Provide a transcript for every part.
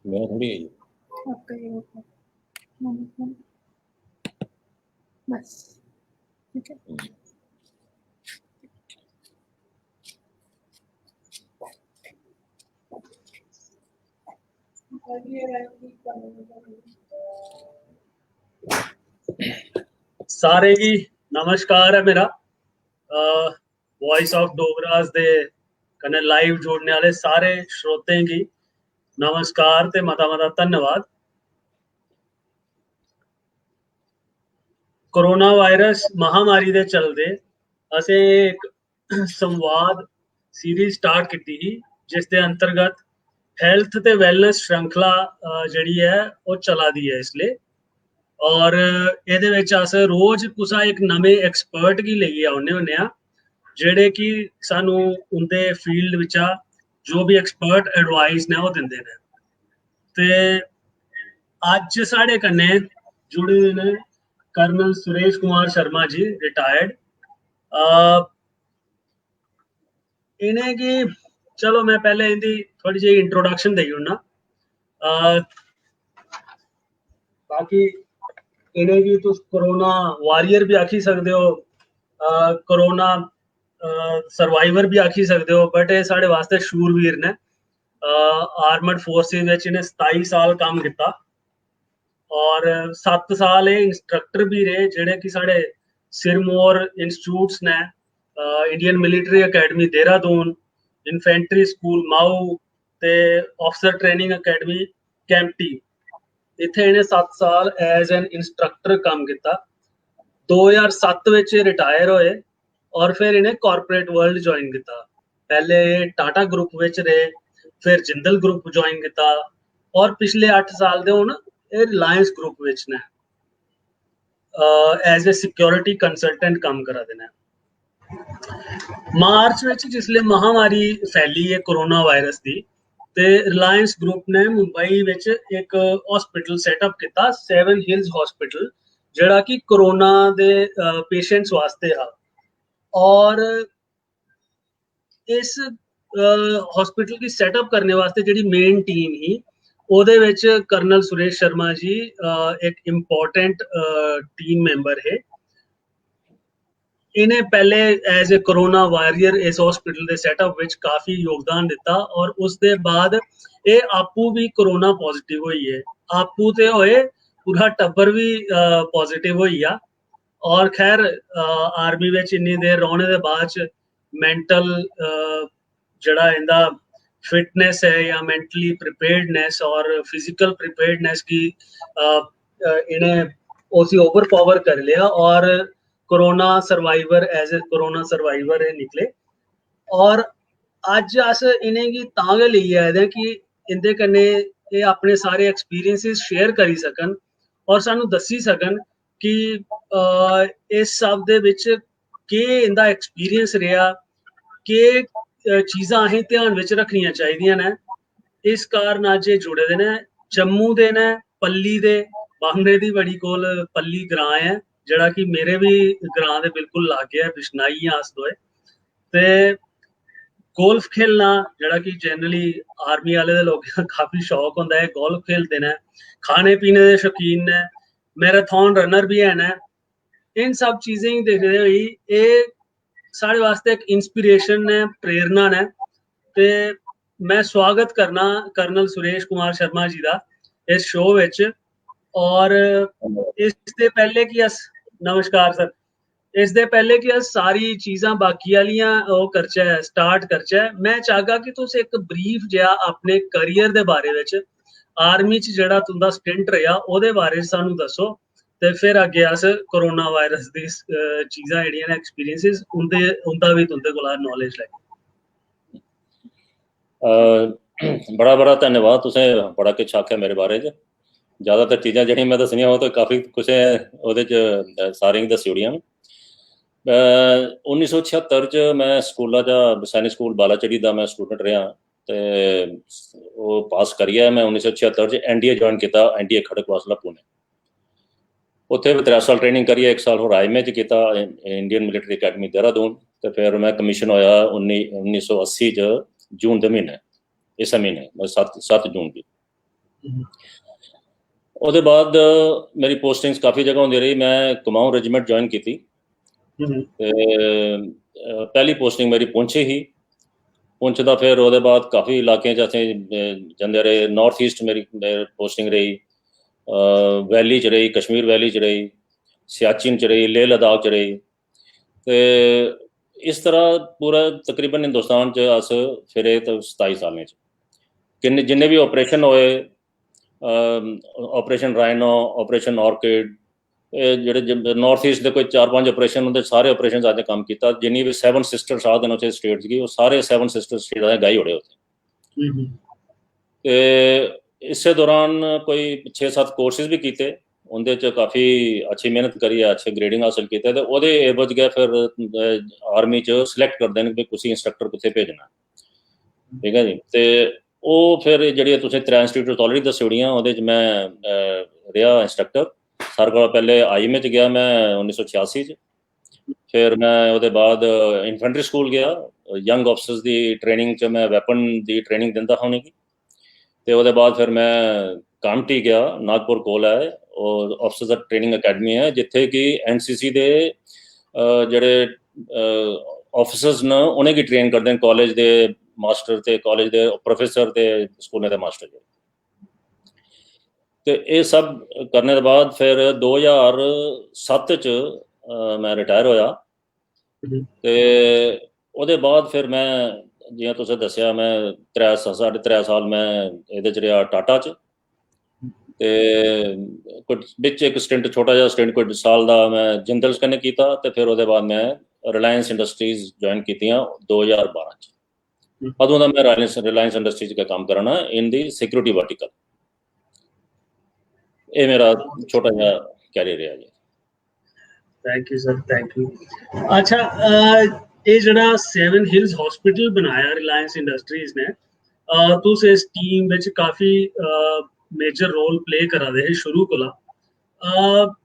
मेरा थोड़ी है बस ठीक है। सारे जी नमस्कार है मेरा वॉइस ऑफ डोगरास दे कन्ने लाइव जोड़ने वाले सारे श्रोतें गी नमस्कार ते मता मता धन्यवाद। कोरोना वायरस महामारी दे चलदे असें एक संवाद सीरीज स्टार्ट की थी जिस दे अंतर्गत हेल्थ ते वैलनेस श्रृंखला जड़ी है वो चला दी है इसलिए और एहदे विच अस रोज कुसा एक नवे एक्सपर्ट गी लेइयै औने होन्ने आ जेह्ड़े कि सानू उंदे फील्ड विचा जो भी एक्सपर्ट एडवाइस ने वो दिंदे ने। ते अज साढ़े कन्ने जुड़े दे ने कर्नल सुरेश कुमार शर्मा जी रिटायर्ड। इन्हें गी चलो मैं पहले इनकी थोड़ी जी इंट्रोडक्शन देई ओड़ना। बाकी इन्हें गी तुस कोरोना वारियर भी आखी सकदे हो, कोरोना सर्वाइवर भी आखी सकदे हो, बट ये साढ़े वास्ते शूरवीर ने। आर्मड फोर्सेस विच इन्हें 27 साल काम किया और 7 साल ये इंस्ट्रक्टर भी रहे जेह्ड़े कि साढ़े सिरमौर इंस्टीट्यूट्स ने, Indian military academy Dehradun, infantry school माऊ ते ऑफिसर ट्रेनिंग अकैडमी कैंपटी, इत्थे इन्हें 7 साल एज एन इंस्ट्रक्टर काम किया। 2007 विच रिटायर होए और फिर इन्हें कॉर्पोरेट वर्ल्ड ज्वाइन किया। पहले टाटा ग्रुप विच रहे, फिर जिंदल ग्रुप ज्वाइन किया और पिछले 8 साल दे हुण रिलायंस ग्रुप विच ने एज ए सिक्योरिटी कंसल्टेंट काम करा दे ने। मार्च विच जिसले महामारी फैली है कोरोना वायरस दी ते रिलायंस ग्रुप ने मुंबई विच एक हॉस्पिटल सैटअप किया, 7 हिल्स हॉस्पिटल, जेड़ा कि कोरोना दे पेशेंट्स वास्ते हा। और इस हॉस्पिटल की सेटअप करने वास्ते जेड़ी मेन टीम ही ओदे विच कर्नल सुरेश शर्मा जी एक इम्पोर्टेंट टीम मेंबर है। इन्हें पहले एज ए कोरोना वॉरियर इस हॉस्पिटल के सेटअप विच काफ़ी योगदान दिता और उसके बाद ये आपू भी कोरोना पॉजिटिव हुई है। आपू तो होए, पूरा टब्बर भी पॉजिटिव हुई आ। और खैर आर्मी विच इन्नी देर रौहने के बाद मैंटल जड़ा इंदा फिटनेस है या मेंटली प्रिपेयर्डनेस और फिजिकल प्रिपेयर्डनेस की इन्हें उसी ओवर पावर कर लिया और corona survivor as a corona survivor निकले। और अज अस इन्हें गी तां गै लेइयै आए दे कि इंदे कन्नै ये अपने सारे एक्सपीरियंसिस शेयर करी सकन और सानू दस्सी सकन कि इस सब दे विच केह् इंदा एक्सपीरियंस रेहा, केह् चीज़ां असें ध्यान विच रखनियां चाहिदियां ने। इस कारण अज ये जुड़े दे ने, जम्मू दे ने, पल्ली दे, बामने दी बड़ी कोल पल्ली ग्रां है जेड़ा कि मेरे भी ग्रां दे बिल्कुल लागे है, बिश्नाई अस दोए। ते गोल्फ खेलना जेड़ा कि जनरली आर्मी वाले दे लोगों काफ़ी शौक होंदा है, गोल्फ खेलते ने, खाने पीने दे शौकीन ने, मैराथन रनर भी है ने। इन सब चीज़ें ही देखदे होई ये साढ़े वास्ते एक इंस्पिरेशन ने, प्रेरणा ने। ते मैं स्वागत करना कर्नल सुरेश कुमार शर्मा जी का इस शो विच। और इससे पहले कि अस नमस्कार सर, इसदे पहले कि अस सारी चीज़ां बाकी आलियां ओह् करचै, स्टार्ट करचै, मैं चाहगा कि तुस एक ब्रीफ जिहा अपने करियर दे बारे विच, आर्मी च जेड़ा तुंदा स्टिंट रहा ओहदे बारे च सानू दस्सो ते फिर अगे अस कोरोना वायरस दी चीज़ां जेहड़ियां ने एक्सपीरियंसिस उंदा भी तुंदे कोला नॉलेज लैगे। बड़ा बड़ा धन्यवाद, तुसें बड़ा किश आखेआ मेरे बारे च। ਜ਼ਿਆਦਾਤਰ ਚੀਜ਼ਾਂ ਜਿਹੜੀਆਂ ਮੈਂ ਦੱਸਣੀਆਂ ਉਹ ਤਾਂ ਕਾਫੀ ਕੁਛ ਹੈ ਉਹਦੇ 'ਚ ਸਾਰੀਆਂ ਹੀ ਦੱਸੀ ਹੋੜੀਆਂ। 1976 'ਚ ਮੈਂ ਸਕੂਲਾਂ 'ਚ ਸੈਨਿਕ ਸਕੂਲ ਬਾਲਾਚੜੀ ਦਾ ਮੈਂ ਸਟੂਡੈਂਟ ਰਿਹਾ ਤੇ ਉਹ ਪਾਸ ਕਰੀਆ ਮੈਂ 1976 'ਚ NDA ਜੁਆਇਨ ਕੀਤਾ, NDA ਖੜਕਵਾਸਲਾ ਪੁणे। ਉੱਥੇ 3 ਸਾਲ ਟ੍ਰੇਨਿੰਗ ਕਰੀ, 1 ਸਾਲ ਹੋਰ IMA 'ਚ ਕੀਤਾ, ਇੰਡੀਅਨ ਮਿਲਟਰੀ ਅਕੈਡਮੀ ਦੇਹਰਾਦੂਨ। ਤੇ ਫਿਰ ਮੈਂ ਕਮਿਸ਼ਨ ਹੋਇਆ 1980 'ਚ ਜੂਨ ਦੇ ਮਹੀਨੇ, ਇਸੇ ਮਹੀਨੇ 7 ਜੂਨ ਦੀ। ਉਹਦੇ ਬਾਅਦ ਮੇਰੀ ਪੋਸਟਿੰਗਸ ਕਾਫੀ ਜਗ੍ਹਾ ਹੁੰਦੀ ਰਹੀ। ਮੈਂ ਕੁਮਾਊਂ ਰੈਜੀਮੈਂਟ ਜੁਆਇਨ ਕੀਤੀ ਤੇ ਪਹਿਲੀ ਪੋਸਟਿੰਗ ਮੇਰੀ ਪੁੰਛ ਹੀ। ਪੁੰਛ ਦਾ ਫਿਰ ਉਹਦੇ ਬਾਅਦ ਕਾਫੀ ਇਲਾਕਿਆਂ 'ਚ ਅਸੀਂ ਜਾਂਦੇ ਰਹੇ। ਨਾਰਥ ਈਸਟ ਮੇਰੀ ਪੋਸਟਿੰਗ ਰਹੀ, ਵੈਲੀ 'ਚ ਰਹੀ, ਕਸ਼ਮੀਰ ਵੈਲੀ 'ਚ ਰਹੀ, ਸਿਆਚਿਨ 'ਚ ਰਹੀ, ਲੇਹ ਲਦਾਖ 'ਚ ਰਹੀ। ਤੇ इस तरह पूरा तकरीबन हिंदुस्तान च अस फिरे तो 27 सालें च जिन्ने भी ऑपरेशन होए, ऑपरेशन राइनो, ऑपरेशन ऑर्किड, जेह्ड़े नॉर्थ ईस्ट के कोई 4-5 ऑपरेशन होंदे, सारे ऑपरेशन असें काम किया। जिन्नी भी 7 सिस्टर्स आखदे न उत्थे स्टेट्स गी, वो सारे 7 सिस्टर्स स्टेट असें गाई ओड़े उत्थे। ते इस्से दौरान कोई 6-7 कोर्सेज भी कीते, उंदे च काफ़ी अच्छी मेहनत करिए अच्छे ग्रेडिंग हासिल किए। तो वो एवज गए फिर आर्मी च सिलेक्ट करते हैं कि कुछ इंस्ट्रक्टर कुत्थे भेजना, ठीक है जी। तो वो फिर जी तुसें 3 इंस्टीट्यूट ऑलरेडी दस्सी ओड़ियां, वो मैं रेहा इंस्ट्रक्टर। सारे कोला पहले IMA च गया मैं 1986 च। फिर मैं वो बाद इन्फेंट्री स्कूल गया, यंग ऑफिसर्स की ट्रेनिंग च मैं वैपन की ट्रेनिंग दिंदा हा उनेंगी। तो वो बाद फिर मैं कामटी गया, नागपुर कोल है, और ऑफिसर्स ट्रेनिंग अकैडमी है जिथे कि NCC के जोड़े ऑफिसर्स न उन्हें की ट्रेन करते हैं, कॉलेज के मास्टर ते कॉलेज के प्रोफेसर ते स्कूलों के मास्टर। तो ये सब करने के बाद फिर 2007 च मैं रिटायर होया। तो वो बाद फिर मैं जियां तुसें दस्सिया मैं 3.5 साल मैं ये रहा टाटा च। ते कुछ बिच एक स्टिंट, छोटा जिहा स्टिंट कोई साल का मैं जिंदल्स कन्नै कीता। ते फिर वो बाद मैं रिलायंस इंडस्ट्रीज ज्वाइन कीतियां 2012 च। अदों दा मैं रिलायंस इंडस्ट्रीज का काम करना इन दी सिक्योरिटी वर्टिकल। ये मेरा छोटा जिहा कैरियर है जी। Thank you sir, thank you. अच्छा, ये जड़ा 7 हिल्स हॉस्पिटल बनाया रिलायंस इंडस्ट्रीज ने, तुस इस टीम विच काफ़ी मेजर रोल प्ले करा दे हे शुरू कोला।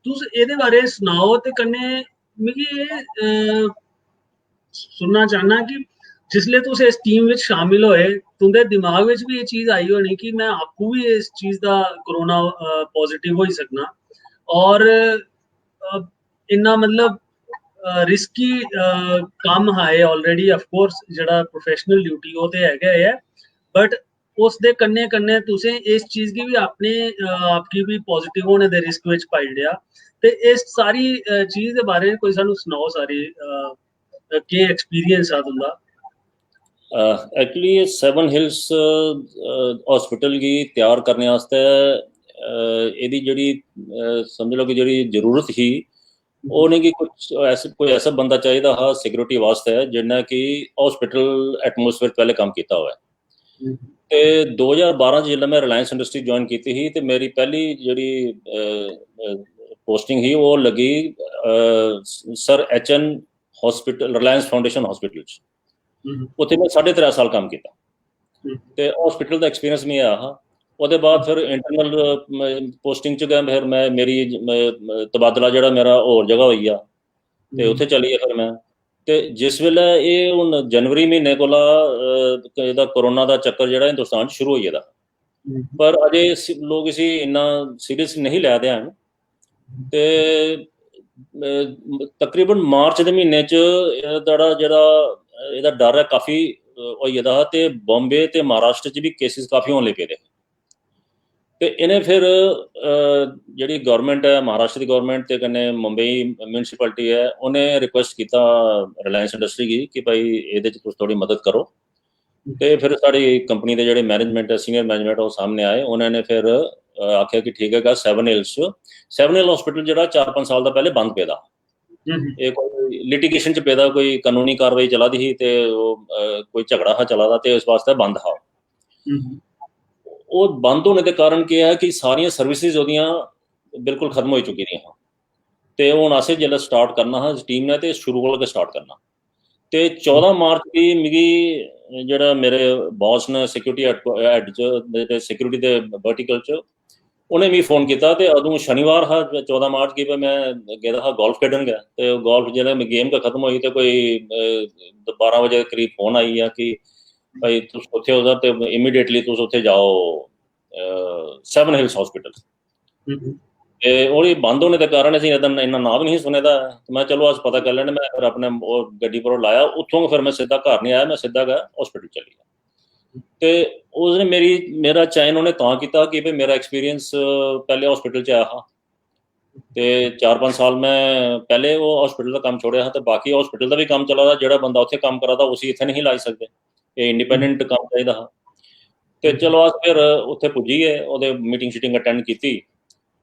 तुस एह्दे बारे सनाओ ते कन्नै मिगी सुनना चाहना कि जिसले तुस इस टीम विच शामिल होए, तुंदे दिमाग विच भी ये चीज़ आई होनी कि मैं आपूं भी इस चीज़ दा कोरोना पॉजिटिव होई सकना, और इन्ना मतलब रिस्की काम है ऑलरेडी। ऑफ कोर्स जड़ा प्रोफेशनल ड्यूटी वो तो है, बट उस दे कन्ने कन्ने तुसें इस चीज़ की भी अपने आपकी भी पॉजिटिव होने दे रिस्क विच पाई ओड़ेआ। ते इस सारी चीज़ दे बारे कोई सानू सनाओ, सारी केह् एक्सपीरियंस आ तुंदा? एक्चुअली 7 हिल्स हॉस्पिटल की तैयार करने आस्ते एदी जड़ी समझ लो कि जड़ी जरूरत ही उन्हें की कुछ कोई ऐसा बंदा चाहिए हा सिक्योरिटी वास्ते जिन्हें कि हॉस्पिटल एटमोसफेयर पहले काम किया हुआ है। तो 2012 जिसलै मैं रिलायंस इंडस्ट्री ज्वाइन की थी, तो मेरी पहली जी पोस्टिंग ही वो लगी sir HN hospital, Reliance foundation hospital. उत्थे मैं 3.5 साल काम किया। तो हॉस्पिटल का एक्सपीरियंस मिगी आया हा। वो बाद फिर इंटरनल पोस्टिंग च गया, फिर मैं मेरी तबादला जड़ा मेरा होर जगह होई गया, तो उत्थे चली गया फिर मैं। तो जिस वेले ये हुण जनवरी महीने कोला इहदा कोरोना का चक्कर जड़ा हिंदुस्तान शुरू हो गेदा, पर अजे लोग इसी इन्ना सीरियस नहीं लैदे हैं। तो तकरीबन मार्च के महीने जड़ा डर है काफ़ी हो गेदा हा। ते बॉम्बे ते महाराष्ट्र च भी केसिस काफ़ी होने लग पे। तो इन्हें फिर जी गौरमेंट है, महाराष्ट्र की गौरमेंट ते कन्नै मुंबई म्यूनसिपैलिटी है, उन्हें रिक्वेस्ट किया रिलायंस इंडस्ट्री की कि भाई ये थोड़ी मदद करो। तो फिर साड़ी कंपनी के जोड़े मैनेजमेंट है, सीनियर मैनेजमेंट वो सामने आए। उन्होंने फिर आख्या कि ठीक है 7 हिल्स हॉस्पिटल जो 4-5 साल का पहले बंद पेदा, एक लिटिगेशन च पेदा, कोई कानूनी कार्रवाई चला दी ही, तो कोई झगड़ा हा चला दा, तो इस वास्ते बंद हा। वो बंद होने के कारण क्या है कि सारिया सर्विसिज ओदियां बिल्कुल खत्म हो चुकी दी हाँ। तो हूँ असें जिसलै स्टार्ट करना हा टीम ने तो शुरू कोला स्टार्ट करना। तो 14 मार्च की मिगी जेह्ड़ा मेरे बॉस ने सिक्योरिटी हैड च सिक्योरिटी दे वर्टिकल च उन्हें मिगी फोन किया। तो अदूं शनिवार हा 14 मार्च की मैं गेदा हा गोल्फ खेढन गया। तो गोल्फ जिसलै गेम का खत्म हुई तो कोई 12 बजे करीब फोन आई है कि भाई तुस उत्थे उधर ते इमीडिएटली तुस उत्थे जाओ सेवन हिल्स हॉस्पिटल। और बंद होने के कारण असीं इन्ना नाम भी नहीं सुने दा। तो मैं चलो अस पता कर लैने। मैं फिर अपने गड्डी पर लाया उत्थों फिर मैं सीधा घर नहीं आया। मैं सीधा गया हॉस्पिटल चली गया। तो उसने मेरा चयन उन्हें तां कीता कि भाई मेरा एक्सपीरियंस पहले हॉस्पिटल च आया हा। तो 4-5 साल मैं पहले वो हॉस्पिटल का काम छोड़िया तो बाकी हॉस्पिटल का भी काम चला था। जो बंदा उत्थे काम करा था उसी इत्थे नहीं लाई सकते। ये इंडिपेंडेंट काम चाहिए हा। तो चलो अस फिर उत्थे पुज्जी गए। वो मीटिंग शीटिंग अटेंड की।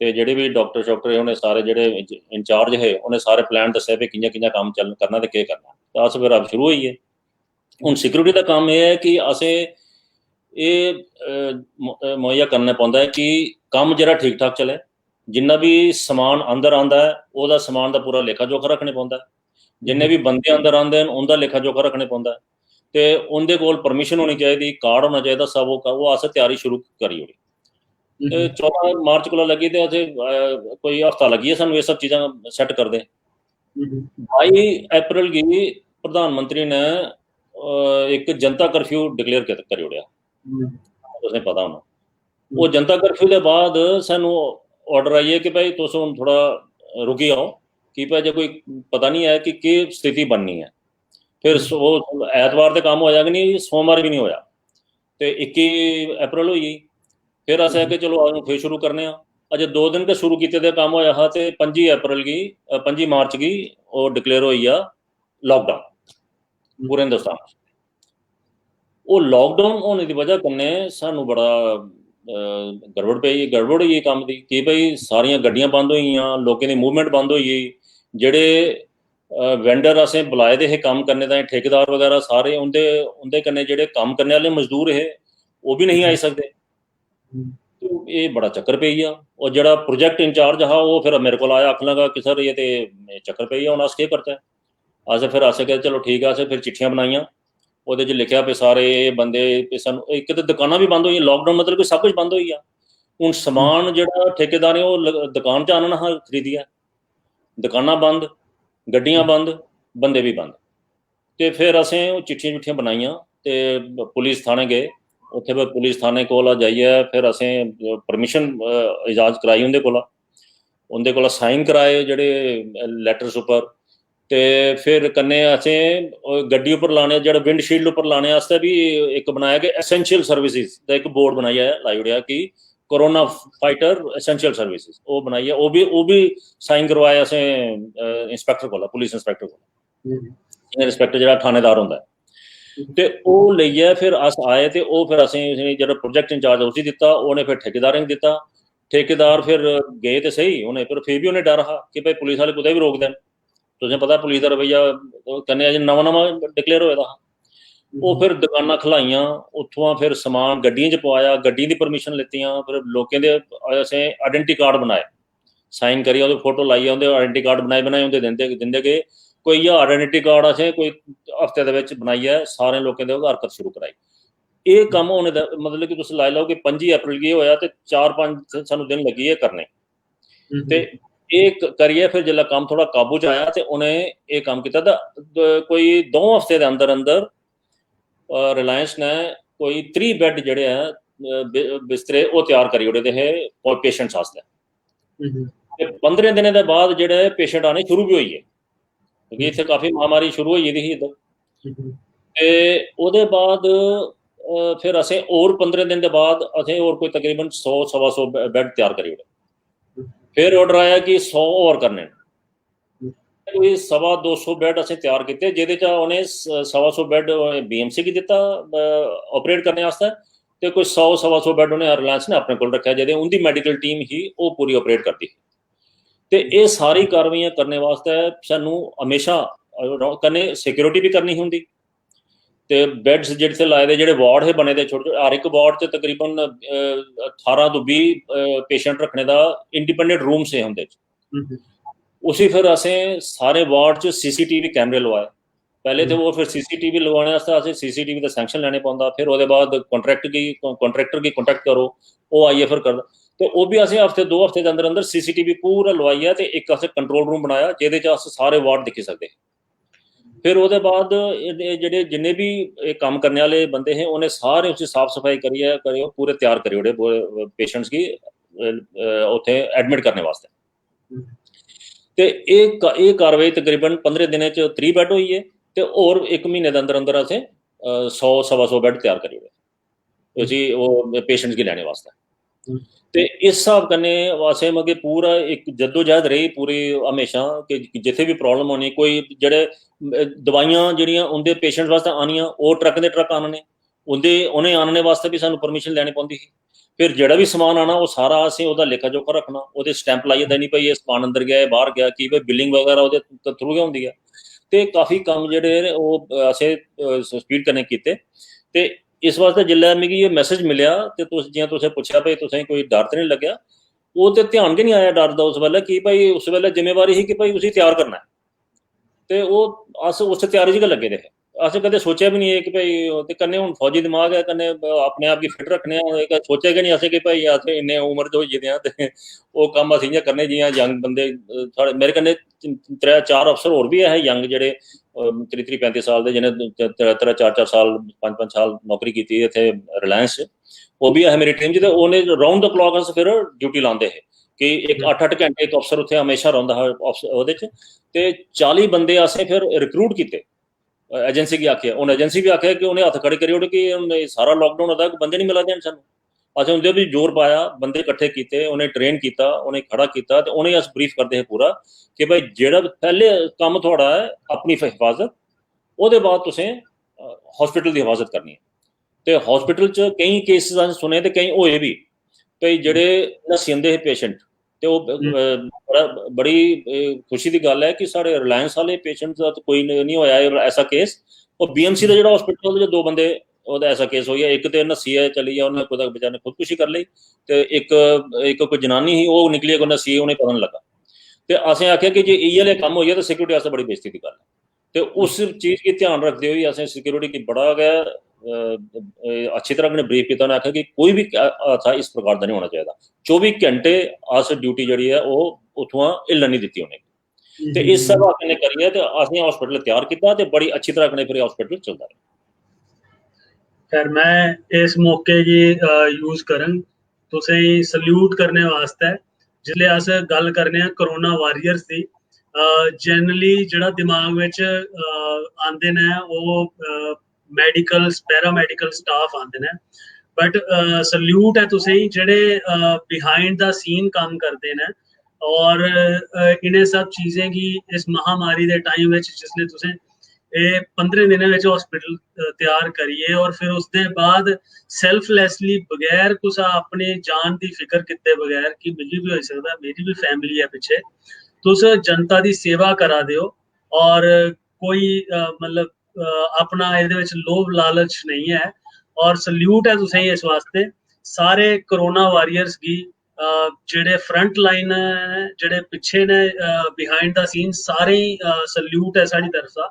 तो जेडे भी डॉक्टर शॉक्टर उन्हें सारे जेडे इंचार्ज है उन्हें सारे प्लान दसे भी कि'यां कि'यां काम चल करना तो केह् करना। तो अस फिर अब शुरू होई गे। हूँ सिक्योरिटी का काम यह है कि असें मुहैया करना पौंदा है कि काम जरा ठीक ठाक चले। जिन्ना भी समान अंदर आंदा है वह समान का पूरा लेखा जोखा रखने पौंदा है। जिन्ने भी बंदे अंदर आंदे हैं उनका लेखा जोखा रखने पौंदा है। तो उनके कोल परमिशन होनी चाहिए कार्ड होना चाहिए सब वो अस तैयारी शुरू करी ओड़ी। 14 मार्च को लगी तो कोई हफ्ता लगी है सानू ये सब चीज़ां सैट करदे। 22 अप्रैल की प्रधानमंत्री ने एक जनता कर्फ्यू डिक्लेयर करी ओड़िया। तुसें पता होना वो जनता कर्फ्यू के बाद सानू ऑर्डर आई है कि भाई तुस हुण थोड़ा रुकी जाओ कि भाई जो कोई पता नहीं है कि केह् स्थिति बननी है। फिर वो ऐतवार तो काम होया कि नहीं सोमवार भी नहीं होया। तो 21 अप्रैल हुई गई। फिर अस कि चलो अस फिर शुरू करने अजे 2 दिन के शुरू किए थे काम होया हा। तो 25 अप्रैल की 25 मार्च की वो डिक्लेयर हुई आ लॉकडाउन पूरे हिंदुस्तान। वो लॉकडाउन होने की वजह कन्नै सानू बड़ा गड़बड़ होई काम की कि भाई सारिया गड्डियां बंद हुई लोगों की मूवमेंट बंद हुई गई। जेडे वेंडर असें बुलाए दे हे काम करने ताईं ठेकेदार वगैरह सारे उनके कन्नै जेडे काम करने वाले मजदूर है वो भी नहीं आई सकते। तो ये बड़ा चक्कर पे गया। और जो प्रोजेक्ट इंचार्ज हा वो फिर मेरे को आया आखन लगा कि सर ये तो चक्कर पे गया हूँ अस केह् करचै। अस फिर अस कहे चलो ठीक है। अस फिर चिट्ठियां बनाइया वो लिखा पे सारे बंदे सानू एक तो दुकाना भी बंद हुई लॉकडाउन मतलब कि सब कुछ बंद हो गया। हूँ समान जो ठेकेदार है वो दुकान च आना हा खरीदिया दुकाना बंद गड्डियां बंद बंदे भी बंद। तो फिर असें चिट्ठियां चुट्ठियां बनाइया तो पुलिस थाने गए। उत्थे फिर पुलिस थाने कोल जाइए फिर असें परमिशन इजाज़ कराई उंदे कोला साइन कराए जेडे लैटर्स उपर। तो फिर कन्नै असें गड्डी उपर लाने जो विंडशील्ड उपर लाने आस्ते भी एक बनाया कि एसेंशियल सर्विसिज का एक बोर्ड बनाइए लाई ओड़िया कि कोरोना फाइटर एसेंशियल सर्विसिज वो बनाइए वो भी साइन करवाए असें इंस्पैक्टर को पुलिस इंस्पैक्टर को इंस्पैक्टर जो थानेदार होंगे। तो वो लेइयै फिर अस आए तो वो फिर असें जो प्रोजेक्ट इंचार्ज उसी दिता उन्हें फिर ठेकेदारें दिता। ठेकेदार फिर गए तो सही उन्हें फिर भी उन्हें डर हा कि भाई पुलिस वाले कुतै भी रोक देन। तुसें पता पुलिस का रवैया कन्नै अजें नवां डिक्लेयर होया हा। वो फिर दुकानां खलाइयां उत्थुआं फिर समान गड्डियें च पवाया गड्डियें दी परमिशन लैतियां फिर लोकें दे असें आइडेंटिटी कार्ड बनाए साइन करियै ओह्दे फोटो लाइयै उं'दे आइडेंटिटी कार्ड बनाए उं'दे दिंदे गए। कोई आइडेंटिटी कार्ड असें कोई हफ्ते दे विच बनाइयै सारे लोकें दे हरकत शुरू कराई। ये कम्म होने दा मतलब कि तुस लाई लैओ कि 25 अप्रैल गी होया ते 4-5 सानू दिन लग्गी गे करने। ते एक करिए फिर जिसलै कम्म थोड़ा काबू च आया तो उन्हें ये कम्म किया तो कोई 2 हफ्ते के अंदर अंदर रिलायंस ने कोई 3 बैड जेडे हैं बिस्तरे वो तैयार करी ओड़े दे हे पेशेंट्स आस्ते। 15 दिनें के बाद जेडे पेशेंट आने शुरू भी होई गे क्योंकि इत्थे काफ़ी महामारी शुरू होई गेदी ही इधर। ते ओहदे बाद फिर असें और 15 दिन के बाद असें और कोई तकरीबन 100-125 बैड तैयार करी ओड़े। फिर ऑर्डर आया कि 100 और करने कोई 225 बैड असें तैयार किए जिहदे च उन्हें 125 बैड BMC गी दिता ऑपरेट करने आस्ते ते कोई 100-125 बैड उन्हें रिलायंस ने अपने कोल रखा जेह्दे उंदी मैडिकल टीम ही वो पूरी ऑपरेट करती ही। तो ये सारी कार्रवाइयां करने वास्ते सानू हमेशा कन्नै सिक्योरिटी भी करनी होंदी ਤੇ ਬੈੱਡਸ ਜਿੱਥੇ ਲਾਏ ਦੇ ਜਿਹੜੇ ਵਾਰਡ ਹੈ ਬਣੇ ਦੇ ਛੋਟੇ ਹਰ ਇੱਕ ਵਾਰਡ 'ਚ ਤਕਰੀਬਨ 18 ਤੋਂ 20 ਪੇਸ਼ੈਂਟ ਰੱਖਣੇ ਦਾ ਇੰਡੀਪੈਂਡੈਂਟ रूम से ਹੁੰਦੇ उसी फिर असें सारे वार्ड च CCTV कैमरे लवाए पहले तो वो फिर CCTV लगवाने वास्ते असें CCTV का सैंक्शन लैने पौंदा फिर ओहदे बाद कॉन्ट्रैक्टर की कॉन्टैक्ट करो वो आइए फिर कर तो वो भी असें हफ्ते 2 हफ्ते के अंदर अंदर CCTV पूरा लवाइया तो एक असें कंट्रोल रूम बनाया जिहदे च अस सारे वार्ड दिक्खी सकदे फिर ओहदे बाद जेह्ड़े जिन्ने भी काम करने वाले बंदे हैं उन्हें सारे उसी साफ सफाई करियै पूरे तैयार करी ओड़े पेशेंट्स गी उत्थे एडमिट करने वास्ते ते एक कार्रवाई तकरीबन 15 दिनें च 3 बैड होई है ते और 1 महीने के अंदर अंदर असें 100-125 बैड तैयार करी ओड़े उसी वो पेशेंट्स गी लैने वास्ते ते इस हिसाब कन्नै असें मतलब पूरा एक जद्दोजहद रही पूरी हमेशा कि जिथे भी प्रॉब्लम होनी कोई जेह्ड़े दवाइयां जेह्ड़ियां उंदे पेशेंट्स वास्ते आनियां ओह् ट्रक दे ट्रक आनने उ'नें आनने वास्ते भी सानूं परमिशन लैनी पौंदी ही फिर जेह्ड़ा भी समान आना वो सारा असें ओहदा लेखा जोखा रखना ओहदे स्टैंप लाइयै देनी भाई ये समान अंदर गया बाहर गया कि भाई बिलिंग वगैरह ओहदे थ्रू गै होंदी है ते काफ़ी कम्म जेह्ड़े ओह् असें स्पीड कन्नै कीते ते इस वास्ते जिल्लै मिगी ये मैसेज मिलेआ ते तुस जि'यां तुसें पुच्छेआ भाई तुसें कोई डर ते नहीं लग्गेआ वो ते ध्यान गै नहीं आया डर दा उस वेल्ले कि भाई उस वेल्ले जिम्मेवारी ही कि भाई उसी त्यार करना है ते ओह् अस उस त्यारी च गै लग्गे दे हे असें कदें सोचेआ भी नहीं है कि भाई ते कन्नै हून फौजी दिमाग है कन्नै अपने आप गी फिट रखने सोचेआ गै नहीं असें कि भाई अस इन्ने उम्र दे होई गेदे आं ते ओह् कम्म अस इ'यां करने जि'यां यंग बंदे साढ़े मेरे कन्नै 3-4 अफसर होर भी है यंग जेह्ड़े 30-35 साल दे जि'नें 3-4 साल 5-5 साल नौकरी कीती इत्थै रिलायंस च ओह् भी है मेरी टीम च ते उ'नें राउंड द क्लॉक अस फिर ड्यूटी लांदे हे कि एक 8-8 घैंटे इक अफसर उत्थै हमेशा रौंह्दा हा ओह्दे च ते 40 बंदे असें फिर रिक्रूट कीते एजेंसी की आखेआ उन्हें एजेंसी भी आखेआ कि उन्हें हत्थ खड़े करी ओड़े कि सारा लॉकडाउन होता बंदे नहीं मिला दे सानूं असें उं'दे भी जोर पाया बंदे किट्ठे कीते उ'नें ट्रेन कीता उ'नें खड़ा कीता ते उ'नें अस ब्रीफ करदे हे पूरा कि भाई जेह्ड़ा पैह्ले कम्म थुआढ़ा है अपनी हिफाजत ओह्दे बाद तुसें हॉस्पिटल की हिफाजत करनी है ते हॉस्पिटल च केईं केसेस असें सुने ते केईं होए भी भाई जेह्ड़े नस्सी जंदे हे पेशेंट ते ओह् बड़ी खुशी की गल है कि साढ़े रिलायंस वाले पेशेंट दा कोई नहीं होया ऐसा केस और BMC का जेह्ड़ा हॉस्पिटल ओह्दे 2 बंदे ओह्दा ऐसा केस होई इक ते नस्सियै चली गेआ उन्हें कुदै बेचारे ने खुदकुशी कर लेई ते इक कोई जनानी ही ओह् निकली कोई नस्सी उ'नें पता नहीं लगा ते असें आखेआ कि जे इ'यै लेहा कम्म होई जा ते सिक्योरिटी आस्तै बड़ी बेइज्जती दी गल्ल है ते उस चीज़ गी ध्यान रखदे होई असें सिक्योरिटी गी बड़ा गै अच्छी तरह कन्नै ब्रीफ कीता उ'नें आखेआ कि कोई भी हादसा इस प्रकार दा नहीं होना चाहिदा 24 घैंटे अस ड्यूटी जेह्ड़ी है ओह् उत्थुआं हिल्लन नहीं दित्ती उ'नेंगी ते इस स्हाब कन्नै करियै ते असें हॉस्पिटल त्यार कीता ते बड़ी अच्छी तरह कन्नै फिर हॉस्पिटल चलदा रेहा खैर मैं इस मौके गी यूज करङ तुसेंगी सल्यूट करने वास्ते जिसले अस गल करने आं कोरोना वारियर्स दी जनरली जेह्ड़ा दिमाग बिच आंदे ने ओह् मैडिकल पैरामैडिकल स्टाफ आंदे ने बट सल्यूट है तुसेंगी जेह्ड़े बिहाइंड द सीन कम्म करदे ने और इन्हें सब चीज़ें गी इस महामारी दे टाइम बिच जिसले तुसें एह् 15 दिनें बिच हॉस्पिटल तैयार करिए और फिर उसदे बाद सेल्फलैसली बगैर कुसा अपने जान दी फिक्र कीते बगैर कि मिगी भी होई सकदा मेरी भी फैमिली है पिछे तुस जनता दी सेवा करा दे हो और कोई मतलब अपना एह्दे विच लोभ लालच नहीं है और सल्यूट है तुसेंगी इस वास्ते सारे कोरोना वारियर्स गी जेह्ड़े फ्रंट लाइन जेह्ड़े पिछे ने बिहाइंड द सीन सारे सल्यूट है साढ़ी तरफा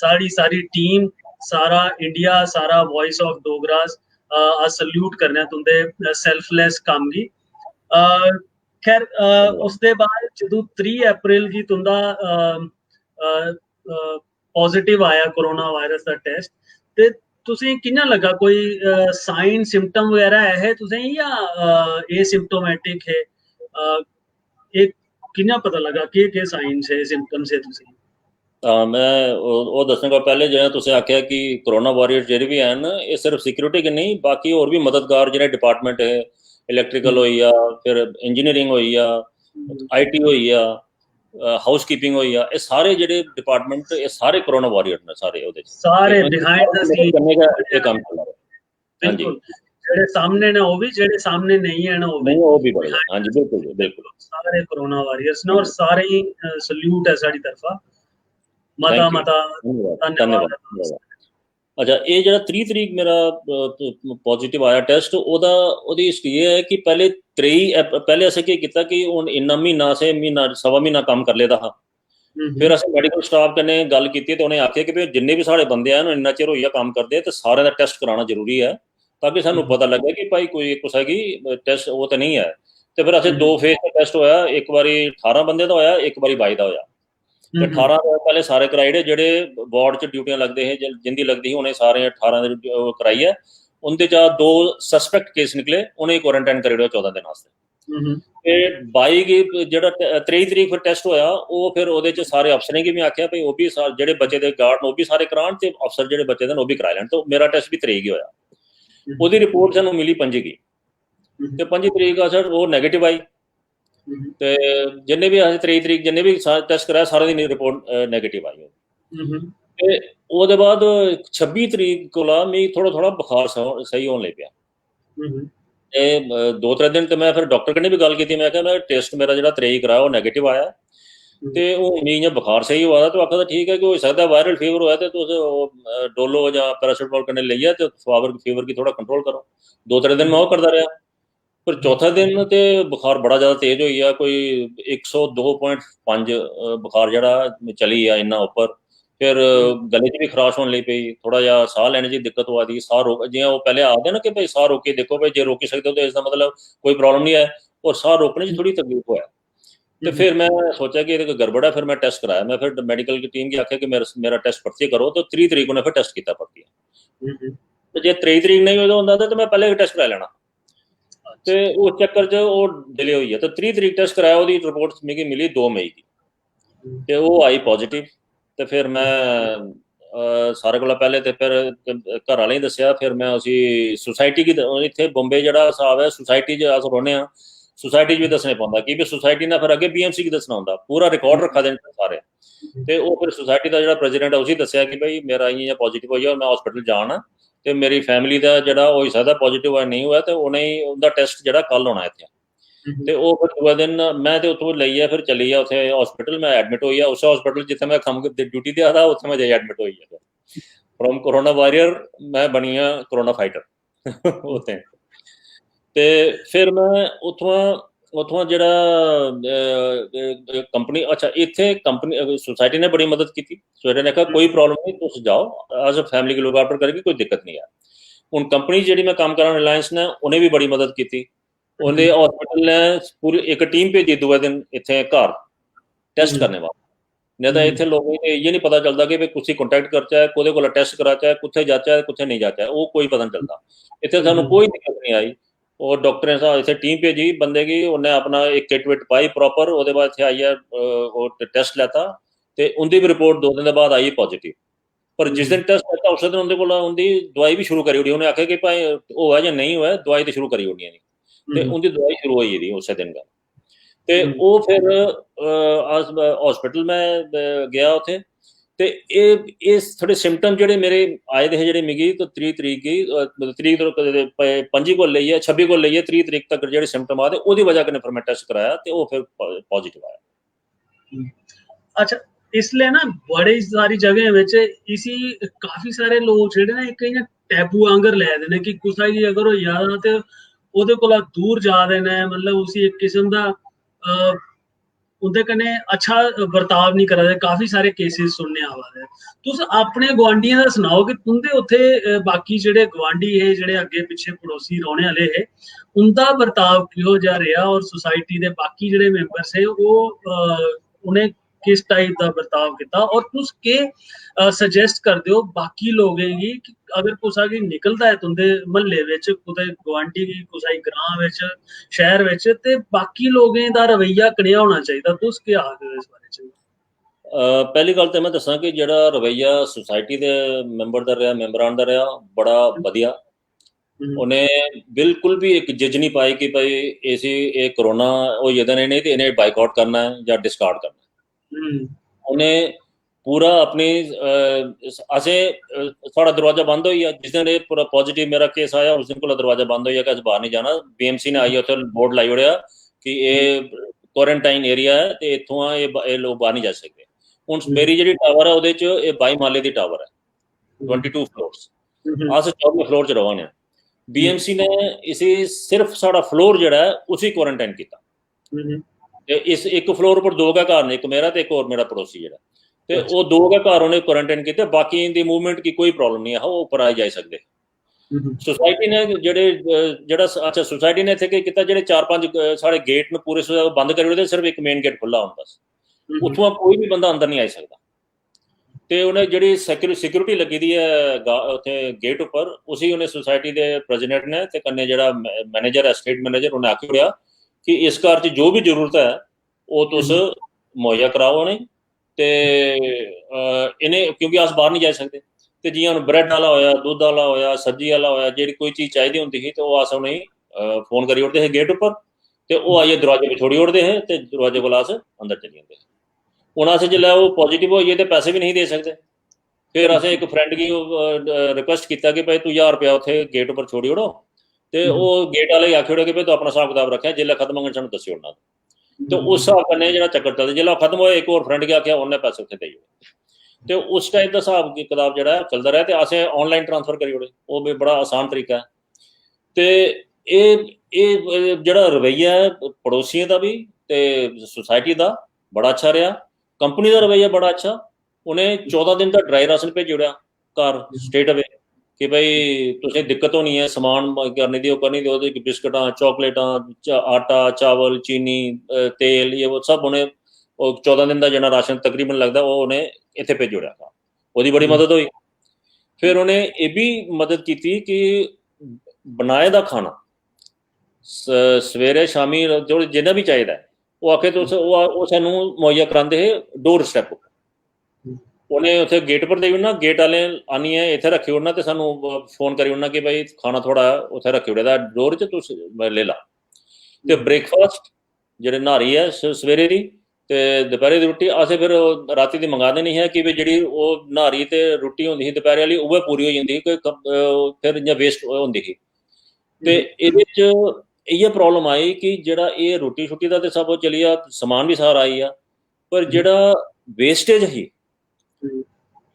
साढ़ी सारी टीम सारा इंडिया सारा वॉइस ऑफ डोगरास अस सल्यूट करने तुंदे सेल्फलैस कम्म गी खैर उसदे बाद जदूं 3 अप्रैल गी तुंदा पॉजिटिव आया कोरोना वायरस दा टेस्ट ते तुसें कि'यां लग्गा कोई साइन सिम्पटम वगैरह है तुसें या एसिम्प्टोमेटिक है एह् कि'यां पता लगा केह् साइन है सिम्पटम्स है तुसें मैं वो दस्सने को पहले जि'यां तुसें आखेआ कि कोरोना वॉरियर जेह्ड़े भी हैन एह् सिर्फ सिक्योरिटी के नहीं बाकी होर भी मददगार जेह्ड़े डिपार्टमेंट है इलैक्ट्रिकल होई गेआ फिर इंजीनियरिंग होई गेआ IT होई गेआ हाउस कीपिंग होई गेआ एह् सारे जेह्ड़े डिपार्टमेंट एह् सारे कोरोना वॉरियर ने सारे ओह्दे सारे बिहाइंड द सीन करने का एह् कम्म चला दा हां जी जेह्ड़े सामने ने ओह् भी जेह्ड़े सामने नहीं है ना ओह् भी बड़े हां जी बिल्कुल सारे कोरोना वॉरियर्स ने और सारे ही सल्यूट है साड़ी तरफा मता धन्यवाद ਅੱਛਾ, ਇਹ ਜਿਹੜਾ 30 ਤਰੀਕ ਮੇਰਾ ਪੋਜ਼ਿਟਿਵ ਆਇਆ ਟੈਸਟ, ਉਹਦੀ ਹਿਸਟਰੀ ਇਹ ਹੈ ਕਿ ਪਹਿਲੇ 23 ਪਹਿਲੇ ਅਸੀਂ ਕੀ ਕੀਤਾ ਕਿ ਹੁਣ ਇੰਨਾ ਮਹੀਨਾ ਸੇ ਮਹੀਨਾ ਸਵਾ ਮਹੀਨਾ ਕੰਮ ਕਰ ਲਿਆ ਹਾਂ। ਫਿਰ ਅਸੀਂ ਮੈਡੀਕਲ ਸਟਾਫ ਕਨੇ ਗੱਲ ਕੀਤੀ ਤੇ ਉਹਨੇ ਆਖਿਆ ਕਿ ਵੀ ਜਿੰਨੇ ਵੀ ਸਾਡੇ ਬੰਦੇ ਆ ਇੰਨਾ ਚਿਰ ਹੋਈਆ ਕੰਮ ਕਰਦੇ ਤੇ ਸਾਰਿਆਂ ਦਾ ਟੈਸਟ ਕਰਾਉਣਾ ਜ਼ਰੂਰੀ ਹੈ, ਤਾਂ ਕਿ ਸਾਨੂੰ ਪਤਾ ਲੱਗੇ ਕਿ ਭਾਈ ਕੋਈ ਕੁਛ ਹੈਗੀ ਟੈਸਟ ਉਹ ਤਾਂ ਨਹੀਂ ਹੈ। ਤੇ ਫਿਰ ਅਸੀਂ 2 ਫੇਜ਼ ਦਾ ਟੈਸਟ ਹੋਇਆ, ਇੱਕ ਵਾਰੀ 18 ਬੰਦੇ ਦਾ ਹੋਇਆ, ਇੱਕ ਵਾਰੀ 22 ਦਾ ਹੋਇਆ। ਤੇ 18 ਪਹਿਲੇ ਸਾਰੇ ਕਰਾਈੜੇ, ਜਿਹੜੇ ਵਾਰਡ 'ਚ ਡਿਊਟੀਆਂ ਲੱਗਦੇ ਹੈ ਜਿੰਦੀ ਲੱਗਦੀ ਸੀ ਉਹਨੇ ਸਾਰੇ 18 ਦੇ ਕਰਾਈ ਹੈ। ਉਹਦੇ 'ਚ 2 ਸਸਪੈਕਟ ਕੇਸ ਨਿਕਲੇ, ਉਹਨੇ ਕੁਆਰੰਟਾਈਨ ਕਰੀ 14 ਦਿਨ ਵਾਸਤੇ। ਤੇ 22 ਜਿਹੜਾ 23 ਤਰੀਕ ਫਿਰ ਟੈਸਟ ਹੋਇਆ, ਉਹ ਫਿਰ ਉਹਦੇ 'ਚ ਸਾਰੇ ਅਫਸਰਾਂ ਕੀ ਵੀ ਆਖਿਆ ਵੀ ਉਹ ਵੀ ਜਿਹੜੇ ਬੱਚੇ ਦੇ ਗਾਰਡ ਉਹ ਵੀ ਸਾਰੇ ਕਰਾਉਣ ਤੇ ਅਫਸਰ ਜਿਹੜੇ ਬੱਚੇ ਦੇ ਉਹ ਵੀ ਕਰਾ ਲੈਣ। ਤੇ ਮੇਰਾ ਟੈਸਟ ਵੀ 23 ਹੀ ਹੋਇਆ। ਉਹਦੀ ਰਿਪੋਰਟ ਸਾਨੂੰ ਮਿਲੀ 5 ਕੀ, ਤੇ 5 ਤਰੀਕ ਆ ਸਰ ਉਹ ਨੈਗੇਟਿਵ ਆਈ। ਤੇ ਜਿੰਨੇ ਵੀ ਅਸੀਂ 23 ਤਰੀਕ ਜਿੰਨੇ ਵੀ ਟੈਸਟ ਕਰਾਇਆ ਸਾਰਿਆਂ ਦੀ ਰਿਪੋਰਟ ਨੈਗੇਟਿਵ ਆਈ। ਤੇ ਉਹਦੇ ਬਾਅਦ 26 ਤਰੀਕ ਕੋਲ ਮੈਨੂੰ ਥੋੜਾ ਬੁਖਾਰ ਸਹੀ ਹੋਣ ਲੱਗ ਪਿਆ। ਇਹ 2-3 ਦਿਨ ਤੇ ਮੈਂ ਫਿਰ ਡਾਕਟਰ ਕਨੇ ਵੀ ਗੱਲ ਕੀਤੀ, ਮੈਂ ਕਿਹਾ ਟੈਸਟ ਮੇਰਾ ਜਿਹੜਾ 23 ਕਰਾਇਆ ਉਹ ਨੈਗੇਟਿਵ ਆਇਆ ਤੇ ਉਹ ਮੈਨੂੰ ਬੁਖਾਰ ਸਹੀ ਹੋਇਆ। ਤਾਂ ਆਖਦਾ ਠੀਕ ਹੈ कि हो सकता है वायरल फीवर हुआ है तो डोलो या पैरासीटामोल करने लिया तो फीवर की थोड़ा कंट्रोल करो। 2-3 दिन मैं वो करता रहा। फिर चौथा दिन तो बुखार बड़ा ज़्यादा तेज हुई है, कोई 102.5 बुखार जरा चली है इन्ना उपर। फिर गले च भी खराश होने लग पई, थोड़ा जहा साह लैने की दिक्कत हुआ दी, साह रोक जिवें वो पहले आखदे ना कि भाई साह रोके देखो भाई जे रोकी सकते हो तो इसका मतलब कोई प्रॉब्लम नहीं है, और साह रोकने थोड़ी तकलीफ हुआ। तो फिर मैं सोचा कि ये गड़बड़ है, फिर मैं टेस्ट कराया। मैं फिर मेडिकल की टीम की आख्या कि मेरा टेस्ट पर्ची करो, तो 30 तरीक उन्हें फिर टेस्ट किया पर्ची। तो जे 23 तरीक नहीं होता तो मैं पहले टेस्ट करा लेना। तो उस चक्कर च वो डिले हुई है। तो 30 तरीक टेस्ट कराया, वो रिपोर्ट मिगी मिली 2 मई की, तो वो आई पॉजिटिव। तो फिर मैं सारे को पहले तो फिर घर वाले दसिया, फिर मैं उसी सोसाइटी की इतने बॉम्बे जो हिसाब है सोसाइटी अस रौने हाँ, सोसाइटी भी दसने पाता कि सोसाइटी ने फिर अगे BMC की दसना होंगे, पूरा रिकॉर्ड रखा देने सारे। तो वो फिर सोसाइटी का जो प्रेजिडेंट है उसी दसिया कि भाई मेरा इं पॉजिटिव हुई है और मैं हॉस्पिटल जाना, तो मेरी फैमिली का जो हो सकता पॉजिटिव नहीं हुआ, तो उन्हें उनका टेस्ट जो कल होना इतने। तो वो फिर दूसरे दिन मैं तो उतों लईए फिर चली गया उत्थे हॉस्पिटल, मैं एडमिट हुई है उस हॉस्पिटल जिथे मैं कम ड्यूटी दिया था, उत्थे मैं जाइए एडमिट हुई है। फ्रॉम कोरोना वॉरियर मैं बनी हाँ कोरोना फाइटर उत्थे। तो फिर मैं उतों जो कंपनी, अच्छा इतने कंपनी सोसाइटी ने बड़ी मदद की। सोसाइटी ने कहा कोई प्रॉब्लम नहीं, तुम जाओ एज अ फैमिली की लुक आफ्टर करके, कोई दिक्कत नहीं है। हूँ कंपनी जी मैं काम करा रिलायंस ने उन्हें भी बड़ी मदद की। उन्हें हॉस्पिटल ने पूरी एक टीम भेजी दूसरे दिन इतने घर टेस्ट करने वाले। नहीं तो इतने लोगों को ये नहीं पता चलता कि कुछ कॉन्टैक्ट करचा, कोदे को टेस्ट कराचा, कुत्थे जाचा कुत्थे नहीं जाचा, वो कोई पता नहीं चलता। इतने सानू कोई दिक्कत नहीं आई। और डॉक्टर ने इतने टीम भेजी बंदे की, उन्हें अपना एक किट विट पाई प्रॉपर, वो बाद इतने आई है टेस्ट लैता, तो उनकी भी रिपोर्ट 2 दिन बाद आई पॉजिटिव। पर जिस दिन टेस्ट लैता उस दिन उनके को उनकी दवाई भी शुरू करी ओड़ी, उन्हें आख्या कि भाई हुआ या नहीं हुआ दवाई तो शुरू करी ओड़ी नहीं, तो उनकी दवाई शुरू हुई थी उस दिन का। तो वो फिर हॉस्पिटल में गया उथे, तो ये थोड़े सिम्पटम जोड़े मेरे आए थे जोड़े मिगी, तो 30 तरीक की तरीक 5 को लेइए 26 को लेइए 30 तरीक तक जो सिम्पटम आते वो वजह कने फिर मैं टेस्ट कराया, तो वो फिर पॉजिटिव आया। अच्छा, इसलिए ना बड़ी सारी जगह में इसी काफी सारे लोग जेडे ना एक टैबू आंगर लै देने कि कुसा की अगर हो याद ते ओदे कोला दूर जा देना है, मतलब उसी एक किस्म दा उनदे कन्ने अच्छा बर्ताव नहीं करा दे। काफी सारे केसेस सुनने आवा दे। तुस अपने गवांढियां दा सनाओ कि तुंदे उत्थे बाकी जेडे गवांढी है जेडे अगे पिछे पड़ोसी रौहने वाले है उनका बर्ताव किहो जा रहा, और सोसाइटी दे बाकी जेडे मैंबर्स है वो उन्हें किस टाइप का बर्ताव किया, और तुस के सजेस्ट कर दो बाकी लोगों की कि अगर कुसा की निकलता है तुंदे महल्ले विच कुते गवांढी की कुसा ग्रां विच शहर विच, ते बाकी लोगों का रवैया कनेहा होना चाहिए, तुस के आखदे इस बारे च? पहली गल तो मैं दसा कि जो रवैया सोसाइटी के मैंबर का रहा, मैंबरान का रहा, बड़ा वधिया। उन्हें बिल्कुल भी एक जज नहीं पाई कि भाई ऐसी एक कोरोना हो ये नहीं तो इन्हें बाइकआउट करना है या डिस्कार्ड करना है। उन्हें पूरा अपनी असे साड़ा दरवाजा बंद हो गया जिस दिन ये पूरा पॉजिटिव मेरा केस आया, उस दिन को दरवाजा बंद हो गया कि अस बाहर नहीं जाना। BMC ने आई उत्थे बोर्ड लाई ओड़िया कि ये क्वारंटाइन एरिया है, तो इतों ये लोग बाहर नहीं जा सकते। हूँ मेरी जी टावर है वो 22 माले की टावर है, 22 फ्लोर्स अस 14वें फ्लोर च रवा ने BMC ने इसी सिर्फ साढ़ा फ्लोर जड़ा है उसी क्वारंटाइन किया ते इस एक फ्लोर पर 2 गै घर ने एक मेरा ते एक और मेरा पड़ोसी जड़ा ते वो 2 गै घर उन्हें क्वारंटाइन किते बाकी दी मूवमेंट की कोई प्रॉब्लम नहीं है वो ऊपर आई जाई सकते सोसाइटी ने जेड़ा अच्छा सोसाइटी ने इत्थे केह् कीता जेह्ड़े 4-5 साढ़े गेट न पूरे बंद करी ओड़े सिर्फ एक मेन गेट खुल्ला होना बस उत्थुआं कोई भी बंदा अंदर नहीं आई सकदा ते उन्हें जेह्ड़ी सिक्योरिटी लगी दी है उत्थे गेट उप्पर उसी उन्हें सोसाइटी दे प्रेसिडेंट ने ते कन्नै जेह्ड़ा मैनेजर है स्टेट मैनेजर उन्हें आखी ओड़ेआ कि इस घर च जो भी जरूरत है वो तुस मुहैया कराओ उ'नें ते इ'नें क्योंकि अस बाहर नहीं जाई सकदे ते जियां हून ब्रेड आह्ला होया दुद्ध आह्ला होया सब्जी आह्ला होया जेह्ड़ी कोई चीज़ चाहिदी होंदी ही ते ओह् अस उ'नेंगी फोन करी ओड़दे हे गेट उप्पर ते ओह् आइयै दरवाजे पर छोड़ी ओड़दे हे ते दरवाजे कोला अस अंदर चली जंदे हे हून अस जिसलै ओह् पॉजिटिव होई गे ते पैसे भी नहीं दे सकदे फिर असें एक फ्रेंड गी रिक्वेस्ट किया कि भाई तू 1000 रुपया उत्थे गेट उप्पर छोड़ी ओड़ो ते ओह् गेट आह्ले गी आखी ओड़ेआ कि भाई तू अपना हिसाब कताब रक्खेआ जिसलै खत्म होङन सानूं दस्सी ओड़ना ते उस हिसाब कन्नै जेह्ड़ा चक्कर चलदा जिसलै खत्म होया एक होर फ्रेंड गी आखेआ उन्नै पैसे उत्थे देई ओड़े ते उस टाइप दा हिसाब कताब जेह्ड़ा चलदा रेहा ते असें ऑनलाइन ट्रांसफर करी ओड़े ओह् भी बड़ा आसान तरीका है ते एह् जेह्ड़ा रवैया है पड़ोसियें दा भी ते सोसाइटी दा बड़ा अच्छा रेहा कंपनी दा रवैया बड़ा अच्छा उ'नें 14 दिन दा ड्राई राशन भेजी ओड़ेआ घर स्ट्रेट अवे कि भाई तुसें दिक्कत होनी है समान करने दी ओह् करनी दी ओह्दे बिस्कटां चॉकलेटां आटा चावल चीनी तेल ये वो सब उ'नें 14 दिन का जो राशन तकरीबन लगता वो उन्हें इत्थे भेजी ओड़ेआ था ओह्दी बड़ी मदद हुई फिर उन्हें ये भी मदद की थी कि बनाए दा खाना सवेरे शामी जो जिन्ना भी चाहिए वो आखे तुस ओह् सानूं मुहैया करांदे हे डोर स्टैप उन्हें उत्थे गेट पर देई ओड़ना गेट आह्ले आनियै इत्थे रक्खी ओड़ना ते सानूं फोन करी ओड़ना कि भाई खाना थोड़ा उत्थे रक्खी ओड़े दा डोर च तुस ले ला ते ब्रेकफास्ट जेह्ड़े न्हारी है सवेरे दी ते दपैह्री दी रुट्टी असें फिर राती दी मंगा देनी है कि भाई जेह्ड़ी ओह् न्हारी ते रुट्टी होंदी ही दपैह्री आह्ली उ'ऐ पूरी होई जंदी ही फिर इ'यां वेस्ट होंदी ही ते एह्दे च इ'यै प्रॉब्लम आई कि जेह्ड़ा एह् रुट्टी शुट्टी दा ते सब चली गेआ समान भी सारा आई गेआ पर जेह्ड़ा वेस्टेज ही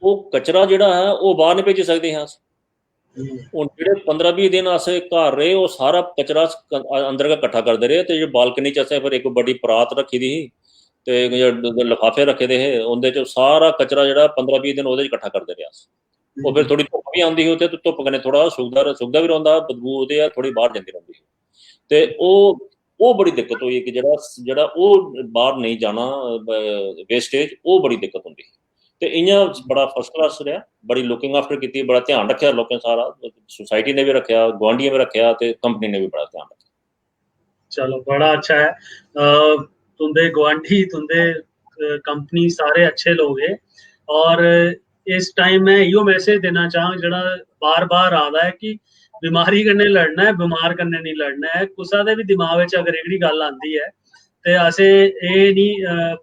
ओह् कचरा जेह्ड़ा है ओह् बाहर नहीं भेजी सकदे हे अस हून जेह्ड़े 15-20 दिन अस घर रेह् ओह् सारा कचरा अंदर गै कट्ठा करदे रेह् ते बालकनी च असें फिर एक बड़ी परात रखी दी ही ते लफाफे रखे दे हे उंदे च सारा कचरा जेह्ड़ा 15-20 दिन ओह्दे च कट्ठा करदे रेह् अस ओह् फिर थोड़ी धुप्प भी आंदी ही उत्थे ते धुप्प कन्नै थोड़ा सुकदा भी रौंह्दा बदबू ओह्दे थोड़ी बाहर जंदी रौंह्दी ही ते ओह् बड़ी दिक्कत होई कि जेह्ड़ा ओह् बाहर नहीं जाना वेस्टेज ओह् बड़ी दिक्कत होंदी ही ते इ'यां बड़ा फर्स्ट क्लास रहा बड़ी लुकिंग आफ्टर की बड़ा ध्यान रखेआ लोकें सारा सोसाइटी ने भी रखेआ गुआंढियें भी रखेआ ते कंपनी ने भी बड़ा ध्यान रखेआ चलो बड़ा अच्छा है तुंदे गुआंढी तुंदे कंपनी सारे अच्छे लोग है और इस टाइम मैं इहो मैसेज देना चाहां जेह्ड़ा बार बार आ रहा है कि बीमारी कन्नै लड़ना है बीमार कन्नै नहीं लड़ना है कुसा दे भी दिमाग विच अगर एह्कड़ी गल्ल आंदी है ते असें एह् नहीं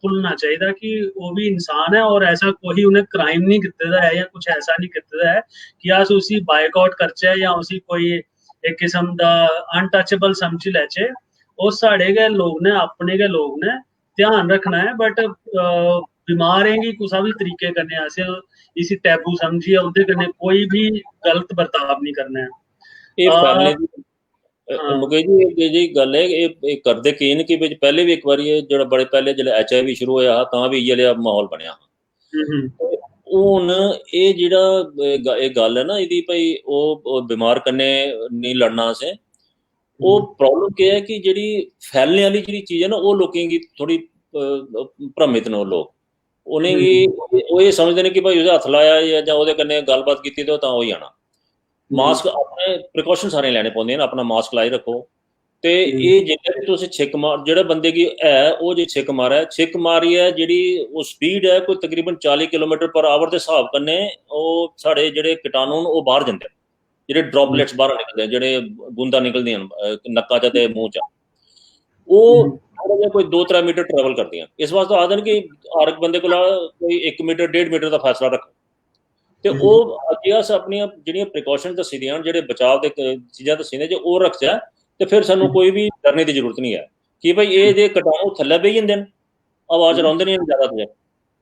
भुल्लना चाहिदा कि वो भी इंसान है और ऐसा कोई उन्हें क्राइम नहीं कीते दा है या कुछ ऐसा नहीं कीते दा है कि अस उसी बायकॉट करचै या उसी कोई एक किस्म दा अनटचेबल समझी लैचे ओह् साढ़े गै लोग ने अपने गै लोग ने ध्यान रखना है बट बीमारें गी कुसा भी तरीके कन्नै असें इसी टैबू समझिए उंदे कन्नै कोई भी गलत बर्ताव नहीं करना है मुकेश जी जी गल है एह् करदे की न कि पैह्ले भी इक बारी जेह्ड़ा बड़े पैह्ले जेल्लै HIV शुरू होया हा तां भी इ'यै नेहा माहौल बनेआ हा हून एह् जेह्ड़ा एह् गल्ल है ना एह्दी भाई ओह् बीमार कन्नै नहीं लड़ना असें ओह् प्रॉब्लम केह् है कि जेह्ड़ी फैलने आह्ली जेह्ड़ी चीज़ है ना ओह् लोकें गी थोड़ी भ्रमित न ओह् लोग उ'नेंगी ओह् एह् समझदे न कि भाई उसे हत्थ लाया जां ओह्दे कन्नै गल्लबात कीती ते तां होई जाना मास्क अपने प्रिकॉशन सारे लैने पौंदे न अपना मास्क लाई रखो ते एह् जेल्लै बी तुस छिक मार जेह्ड़ा बंदे गी है ओह् जे छिक मारियै जेह्ड़ी ओह् स्पीड है कोई तकरीबन 40 km/h दे स्हाब कन्नै ओह् साढ़े जेह्ड़े कीटाणु न ओह् बाहर जंदे जेह्ड़े ड्रॉपलेट्स बाहर निकलदे जेह्ड़े बूंदां निकलदियां नक्का चा ते मूंह चा ओह् थोड़ा जिहा कोई 2-3 मीटर ट्रैवल करदियां इस वास्ते आखदे न कि हर इक बंदे कोला कोई 1 मीटर 1.5 मीटर दा फासला रखो ते ओह् अग्गें अस अपनियां जेह्ड़ियां प्रिकॉशन दस्सी दियां न जेह्ड़े बचाव दे चीज़ां दस्सी दियां जे ओह् रखचै ते फिर सानूं कोई भी डरने दी जरूरत नहीं है कि भाई एह् जे कीटाणु थल्लै बेही जंदे न हवा च रौंह्दे नहीं ज्यादा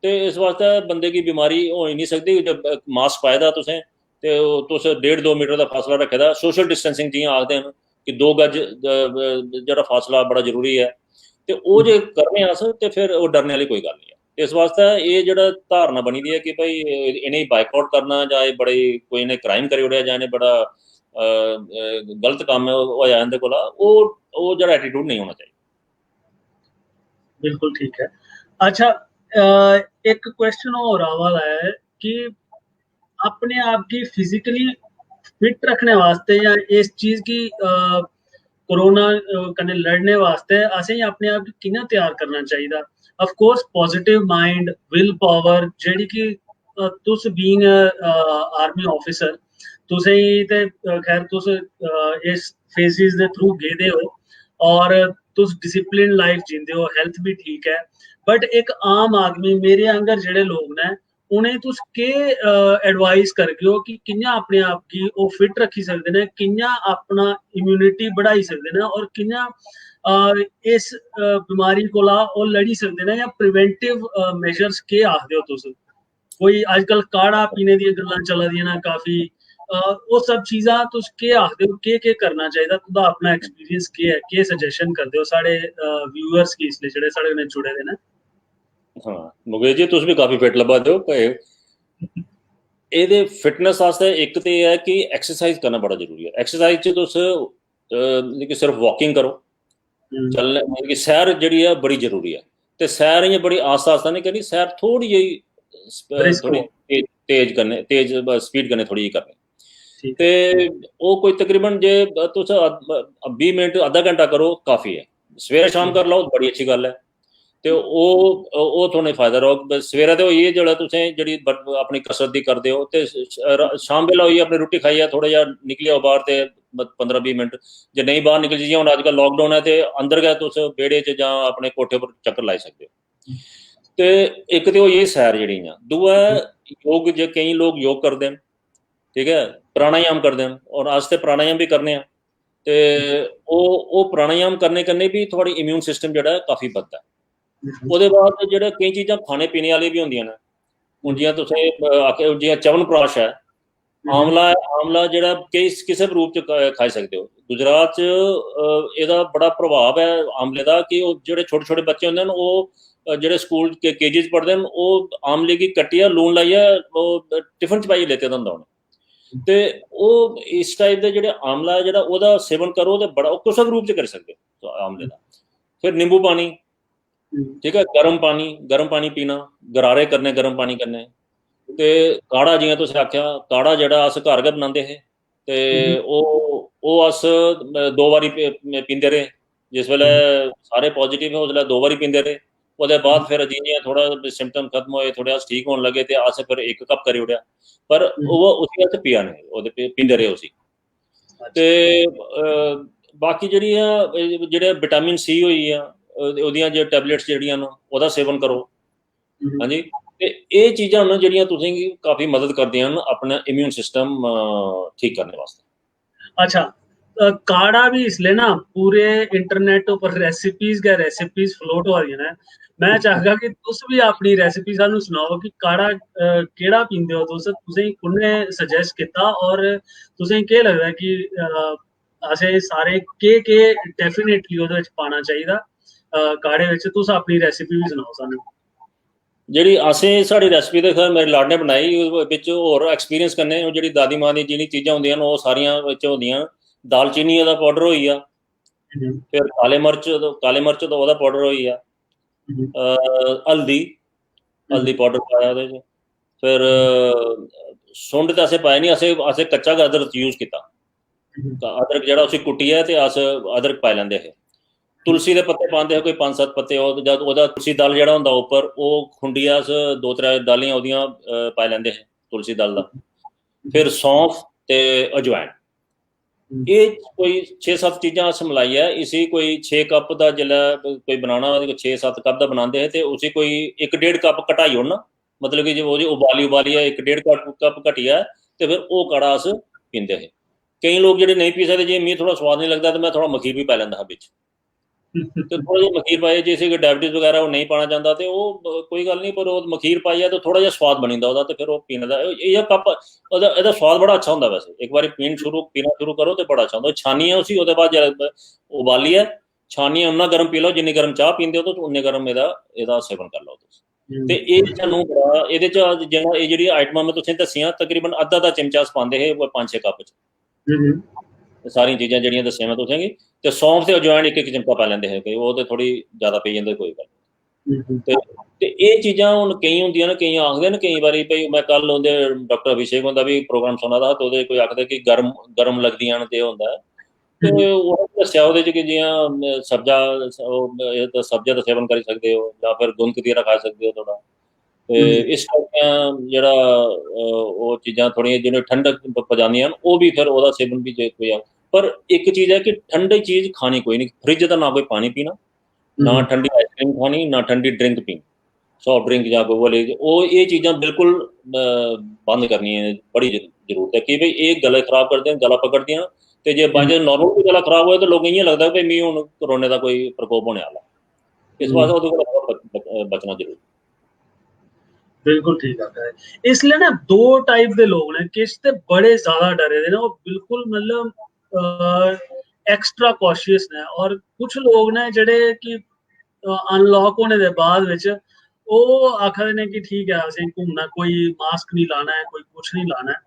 ते इस वास्ते बंदे गी बीमारी होई नहीं सकदी मास्क पाए दा तुसें ते तुस 1.5-2 मीटर का फासला रखे दा, सोशल डिस्टेंसिंग जियां आखदे हैं कि 2 गज जेह्ड़ा फासला बड़ा जरूरी है, ते ओह् जे करने अस ते फिर ओह् डरने आह्ली कोई गल्ल नहीं है। इस वास्ते एह् जेह्ड़ा धारणा बनी दी है कि भाई इ'नेंगी बाइकआउट करना जां एह् बड़ी कोई इ'नें क्राइम करी ओड़ेआ जां इ'नें बड़ा गलत कम्म होया इंदे कोला, ओह् जेह्ड़ा एटीट्यूड नहीं होना चाहिए। बिल्कुल ठीक है। अच्छा, एक क्वेश्चन और आ वाला है कि अपने आप की फिजिकली फिट रखने वास्ते या इस चीज की कोरोना कन्नै लड़ने वास्ते असें अपने आप गी कि'यां त्यार करना चाहिदा? Of course positive mind, will power, जेह्ड़ी कि तुस बीइंग आर्मी ऑफिसर तुसें ते खैर तुस इस फेजेस दे थ्रू गेदे हो और तुस डिसिप्लिन लाइफ जींदे हो, हेल्थ भी ठीक है, बट एक आम आदमी मेरे आंगर जेह्ड़े लोग ने उ'नें तुस केह् एडवाइस करगे ओ कि कि'यां अपने आप गी ओह् फिट रखी सकदे ने, कि'यां अपना इम्यूनिटी बढ़ाई सकदे ने और कि'यां इस बीमारी कोला ओह् लड़ी सकदे ने, या प्रिवेंटिव मेजर्स केह् आखदे हो तुस? कोई आजकल काढ़ा पीने दियां गल्लां चला दियां ने काफी, ओह् सब चीज़ां तुस केह् आखदे हो, केह् करना चाहिदा? तुं'दा अपना एक्सपीरियंस केह् है, केह् सजेशन करदे हो साढ़े व्यूअर्स गी इसलेई जेह्ड़े साढ़े कन्नै जुड़े दे ने? हाँ मुकेश जी, तुस भी काफी फिट लब्भा दे हो। एह्दे फिटनेस आस्तै इक ते एह् है कि एक्सरसाइज करना बड़ा जरूरी है। एक्सरसाइज च तुस सिर्फ वॉकिंग करो, चलने मतलब कि सैर जेह्ड़ी है बड़ी जरूरी है। ते सैर इ'यां बड़ी आस्ता आस्ता नहीं करनी, सैर थोड़ी जेही थोड़ी तेज करने, तेज स्पीड कन्नै थोड़ी जेही करनी। ते ओह् कोई तकरीबन जे तुस 20 मिनट अद्धा घंटा करो काफ़ी है। सवेरे शाम कर लो बड़ी अच्छी गल्ल है। ते ओह् थोह्ड़ा फायदा रौह्ग। सवेरे ते होई जेल्लै तुसें जेह्ड़ी अपनी कसरत दी करदे हो, ते शाम बेल्लै होइयै अपनी रुट्टी खाइयै थोड़ा जेहा निकली जाओ बाहर, ते 15-20 मिनट जे नहीं बाहर निकली, जि'यां हून अजकल लॉकडाउन है ते अंदर गै तुस बेह्ड़े च जां अपने कोठे पर चक्कर लाई सकदे हो। ते इक ते होई सैर जेह्ड़ी, दूआ योग, जे केईं लोग योग करदे न, ठीक है, प्राणायाम करदे न, और अस ते प्राणायाम भी करने आं। ते ओह् प्राणायाम करने कन्नै भी थुआढ़ी इम्यून सिस्टम जेह्ड़ा काफ़ी बधदा है। ओह्दे बाद जेह्ड़ा केईं चीज़ां खाने पीने आह्ली भी होंदियां न। हून जि'यां तुसें आखेआ जि'यां च्यवनप्राश है, आमला है, आमला जेह्ड़ा किसे भी रूप च खाई सकदे हो। गुजरात च एह्दा बड़ा प्रभाव है आमले दा कि ओह् जेह्ड़े छोटे छोटे बच्चे होंदे न, ओह् जेह्ड़े स्कूल केजी च पढ़दे न, ओह् आमले गी कट्टियै लून लाइयै ओह् टिफन च पाइयै लेते दा होंदा उ'नें। ते ओह् इस टाइप दे जेह्ड़े आमला है जेह्ड़ा ओह्दा सेवन करो ते बड़ा कुसै भी रूप च करी सकदे हो आमले दा। फिर नींबू पानी, ठीक है, गर्म पानी पीना, गरारे करने गर्म पानी कन्नै। ते काढ़ा, जि'यां तुसें आखेआ, काढ़ा जेह्ड़ा अस घर गै बनांदे हे, ते ओह् अस 2 बारी पींदे रेह्। जिस वेल्लै सारे पॉजिटिव हे उसलै 2 बारी पींदे रेह्। ओह्दे बाद फिर जि'यां थोड़ा सिम्पटम खत्म होए, थोड़े अस ठीक होन लगे, ते अस फिर 1 कप करी ओड़ेआ। पर ओह् उसी अस पिया नेईं, ओह्दे पींदे रेह् उसी। ते बाकी जेह्ड़े विटामिन सी होई गेआ, ओह्दियां जो टैबलेट्स जेह्ड़ियां न, ओह्दा सेवन करो। हाँ जी, ते एह् चीज़ां न जेह्ड़ियां तुसेंगी काफ़ी मदद करदियां न अपना इम्यून सिस्टम ठीक करने वास्ते। अच्छा, काढ़ा भी इसलिए ना पूरे इंटरनेट उप्पर रेसिपीज फ्लोट होआ दियां ने। मैं चाहगा कि तुस भी अपनी रेसिपी सानू सनाओ कि काढ़ा केह्ड़ा पींदे हो तुस, तुसेंगी कुन्नै सजेस्ट कीता, और तुसेंगी केह् लगदा है कि असें सारे केह् डेफिनेटली ओह्दे विच पाना चाहिदा काढ़े विच? तुस अपनी रेसिपी भी सनाओ सानू। जेह्ड़ी असें साढ़ी रेसिपी ते खैर मेरे लाडने बनाई, बिच होर एक्सपीरियंस कन्नै ओह् जेह्ड़ी दादी मां दी जेह्ड़ी चीज़ां होंदियां न, ओह् सारियां बिच होंदियां। दालचीनी दा पाउडर होई गेआ, फिर काले मर्च दा ओह्दा पाउडर होई गेआ, हल्दी पाउडर पाया ओह्दे च। फिर सुंड ते असें पाया नहीं, असें कच्चा गै अदरक यूज़ कीता। अदरक जेह्ड़ा उसी कुट्टियै ते अस अदरक पाई लैंदे हे। तुलसी दे पत्ते पांदे हे, कोई 5-7 पत्ते, ओह्दा तुलसी दल जेह्ड़ा होंदा उप्पर, ओह् खुंडियै अस 2-3 दालियां ओह्दियां पाई लैंदे हे, तुलसी दल दा। फिर सौंफ ते अजवैन, एह् कोई 6-7 चीज़ां अस मलाइयै इसी कोई 6 कप दा जेल्लै कोई बनाना होऐ, 6-7 कप दा बनांदे हे, ते उसी कोई 1-1.5 कप घटाई ओड़ना। मतलब कि जे ओह्दी उबालियै 1-1.5 कप घटियै, ते फिर ओह् काढ़ा अस पींदे हे। केईं लोग जेह्ड़े नेईं पी सकदे, जे मिगी थोड़ा सोआद नहीं लगदा, ते मैं थोड़ा मखीर भी पाई लैंदा हा बिच। ਤੇ ਥੋੜਾ ਜਿਹਾ ਮਖੀਰ ਪਾਇਆ, ਜੇ ਕਿਸੇ ਡਾਇਬਟੀਜ਼ ਵਗੈਰਾ ਉਹ ਨਹੀਂ ਪਾਣਾ ਚਾਹੁੰਦਾ ਤੇ ਉਹ ਕੋਈ ਗੱਲ ਨਹੀਂ, ਪਰ ਉਹ ਮਖੀਰ ਪਾਇਆ ਤਾਂ ਥੋੜਾ ਜਿਹਾ ਸਵਾਦ ਬਣੀਦਾ ਉਹਦਾ, ਤੇ ਫਿਰ ਉਹ ਪੀਣ ਦਾ ਇਹ ਕੱਪ ਇਹਦਾ ਸਵਾਦ ਬੜਾ ਅੱਛਾ ਹੁੰਦਾ। ਵੈਸੇ ਇੱਕ ਵਾਰੀ ਪੀਣਾ ਸ਼ੁਰੂ ਕਰੋ ਤੇ ਬੜਾ ਅੱਛਾ ਹੁੰਦਾ। ਛਾਨੀਆਂ ਉਸੀ ਉਹਦੇ ਬਾਅਦ ਜਦ ਉਬਾਲੀ ਹੈ, ਛਾਨੀਆਂ ਉਨਾ ਗਰਮ ਪੀ ਲਓ ਜਿੰਨੀ ਗਰਮ ਚਾਹ ਪੀਂਦੇ ਹੋ, ਤਾਂ ਉਨੇ ਗਰਮ ਇਹਦਾ ਸੇਵਨ ਕਰ ਲਓ ਤੁਸੀਂ। ਤੇ ਇਹ ਸਾਨੂੰ ਬੜਾ ਇਹਦੇ ਚ ਜਿਹੜਾ ਇਹ ਜਿਹੜੀ ਆਈਟਮਾਂ ਮੈਂ ਤੁਸੀਂ ਦੱਸੀਆਂ ਤਕਰੀਬਨ ਅੱਧਾ ਚਮਚਾ ਪਾਉਂਦੇ ਹੈ 5-6 ਕੱਪ ਚ, ਸਾਰੀਆਂ ਚੀਜ਼ਾਂ ਜਿਹੜੀਆਂ ਦੱਸੀਆਂ ਮੈਂ ਤੁਸੀਂ। ਤੇ ਸੌਂਫ ਤੇ ਅਜਵਾਇਣ ਇੱਕ ਚਮਚਾ ਪਾ ਲੈਂਦੇ ਹੈਗੇ, ਉਹ ਤੇ ਥੋੜੀ ਜ਼ਿਆਦਾ ਪਈ ਜਾਂਦੇ, ਕੋਈ ਗੱਲ। ਤੇ ਇਹ ਚੀਜ਼ਾਂ ਹੁਣ ਕਈ ਹੁੰਦੀਆਂ ਨੇ, ਕਈ ਆਖਦੇ ਨੇ ਕਈ ਵਾਰੀ ਭਈ ਮੈਂ ਕੱਲ ਉਹਦੇ ਡਾਕਟਰ ਅਭਿਸ਼ੇਕ ਹੁੰਦਾ ਵੀ ਪ੍ਰੋਗਰਾਮ ਸੁਣਾ ਦਾ, ਤੇ ਉਹਦੇ ਕੋਈ ਆਖਦੇ ਕਿ ਗਰਮ ਲੱਗਦੀਆਂ ਨੇ, ਤੇ ਹੁੰਦਾ ਤੇ ਉਹ ਦੱਸਿਆ ਉਹਦੇ ਚ ਕਿ ਜਿਵੇਂ ਸਬਜ਼ੀਆਂ ਦਾ ਸੇਵਨ ਕਰ ਸਕਦੇ ਹੋ, ਜਾਂ ਫਿਰ ਗੁੰਦ ਕਤੀਰਾ ਖਾ ਸਕਦੇ ਹੋ ਥੋੜਾ। ਤੇ ਇਸ ਕਰਕੇ ਜਿਹੜਾ ਉਹ ਚੀਜ਼ਾਂ ਥੋੜੀਆਂ ਜਿਹੜੀਆਂ ਠੰਡਕ ਪਜਾਉਂਦੀਆਂ ਹਨ, ਉਹ ਵੀ ਫਿਰ ਉਹਦਾ ਸੇਵਨ ਵੀ ਜੇ ਕੋਈ ਆ। ਪਰ ਇੱਕ ਚੀਜ਼ ਹੈ ਕਿ ਠੰਡੀ ਚੀਜ਼ ਖਾਣੀ ਕੋਈ ਨਹੀਂ, ਫ੍ਰਿਜ ਦਾ ਨਾ ਕੋਈ ਪਾਣੀ ਪੀਣਾ, ਨਾ ਠੰਡੀ ਆਈਸਕ੍ਰੀਮ ਖਾਣੀ, ਨਾ ਠੰਡੀ ਡਰਿੰਕ ਪੀਣੀ, ਸੌਫਟ ਡਰਿੰਕ ਜਾਂ ਕੋਈ ਵਾਲੀ, ਉਹ ਇਹ ਚੀਜ਼ਾਂ ਬਿਲਕੁਲ ਬੰਦ ਕਰਨੀਆਂ ਬੜੀ ਜ਼ਰੂਰਤ ਹੈ। ਕਿ ਭਈ ਇਹ ਗਲੇ ਖਰਾਬ ਕਰਦੀਆਂ, ਗਲਾ ਪਕੜਦੀਆਂ, ਤੇ ਜੇ ਬਾਈ ਨੋਰਮਲ ਕੋਈ ਗਲਾ ਖਰਾਬ ਹੋਇਆ ਤਾਂ ਲੋਕ ਇਹੀਆਂ ਲੱਗਦਾ ਵੀ ਮੀਂਹ ਹੁਣ ਕਰੋਨੇ ਦਾ ਕੋਈ ਪ੍ਰਕੋਪ ਹੋਣੇ ਵਾਲਾ। ਇਸ ਵਾਸਤੇ ਉਹਦੇ ਕੋਲ ਬਚਣਾ ਜ਼ਰੂਰੀ। बिल्कुल ठीक आता है। इसलिए ना दो टाइप के लोग ने, किस ते बड़े ज्यादा डरे दे ना, वो बिल्कुल मतलब एक्स्ट्रा कॉशियस ने, और कुछ लोग ने जेडे कि अनलॉक होने दे बाद विच ਉਹ ਆਖਦੇ ਨੇ ਕਿ ਠੀਕ ਹੈ ਅਸੀਂ ਘੁੰਮਣਾ, ਕੋਈ ਮਾਸਕ ਨਹੀਂ ਲਾਣਾ ਹੈ, ਕੋਈ ਕੁਛ ਨਹੀਂ ਲਾਣਾ ਹੈ।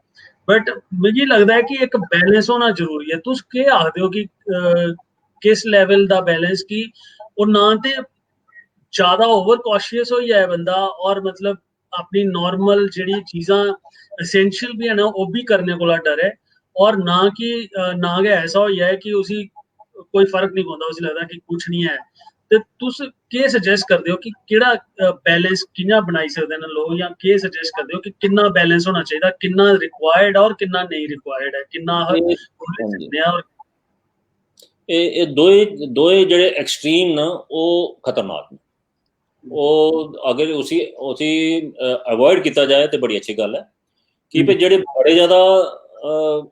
ਬਟ ਮੈਨੂੰ ਲੱਗਦਾ ਹੈ ਕਿ ਇੱਕ ਬੈਲੈਂਸ ਹੋਣਾ ਜ਼ਰੂਰੀ ਹੈ। ਤੁਸੀਂ ਕੀ ਆਖਦੇ ਹੋ ਕਿ ਕਿਸ ਲੈਵਲ ਦਾ ਬੈਲੈਂਸ, ਕਿ ਉਹ ਨਾ ਤੇ ਜ਼ਿਆਦਾ ओवर कॉशियस हो जाए बंदा, और मतलब अपनी नॉर्मल ਜਿਹੜੀ ਚੀਜ਼ਾਂ एसेंशियल भी है ना वो भी करने को डरे, और ना कि ना कि ऐसा हो जाए कि उसी कोई फर्क नहीं पौंदा, उसी लगदा कि कुछ नहीं है। ते तुस केह् सजेस्ट करदे हो कि केड़ा बैलेंस कि'यां बनाई सकदे न लोग, या केह् सजेस्ट करदे हो कि किन्ना बैलेंस होना चाहिदा, किन्ना रिक्वायर्ड और किन्ना नहीं रिक्वायर्ड है, किन्ना ले सकदे हैं? और ਇਹ ਦੋਏ ਜਿਹੜੇ ਐਕਸਟ੍ਰੀਮ ਨਾ ਉਹ ਖਤਰਨਾਕ ਨੇ। ਉਹ ਅਗਰ ਉसी ਅਵੋਇਡ ਕੀਤਾ ਜਾਏ ਤੇ ਬੜੀ ਅੱਛੀ ਗੱਲ ਹੈ। ਕਿ ਭਈ ਜਿਹੜੇ ਬੜੇ ਜ਼ਿਆਦਾ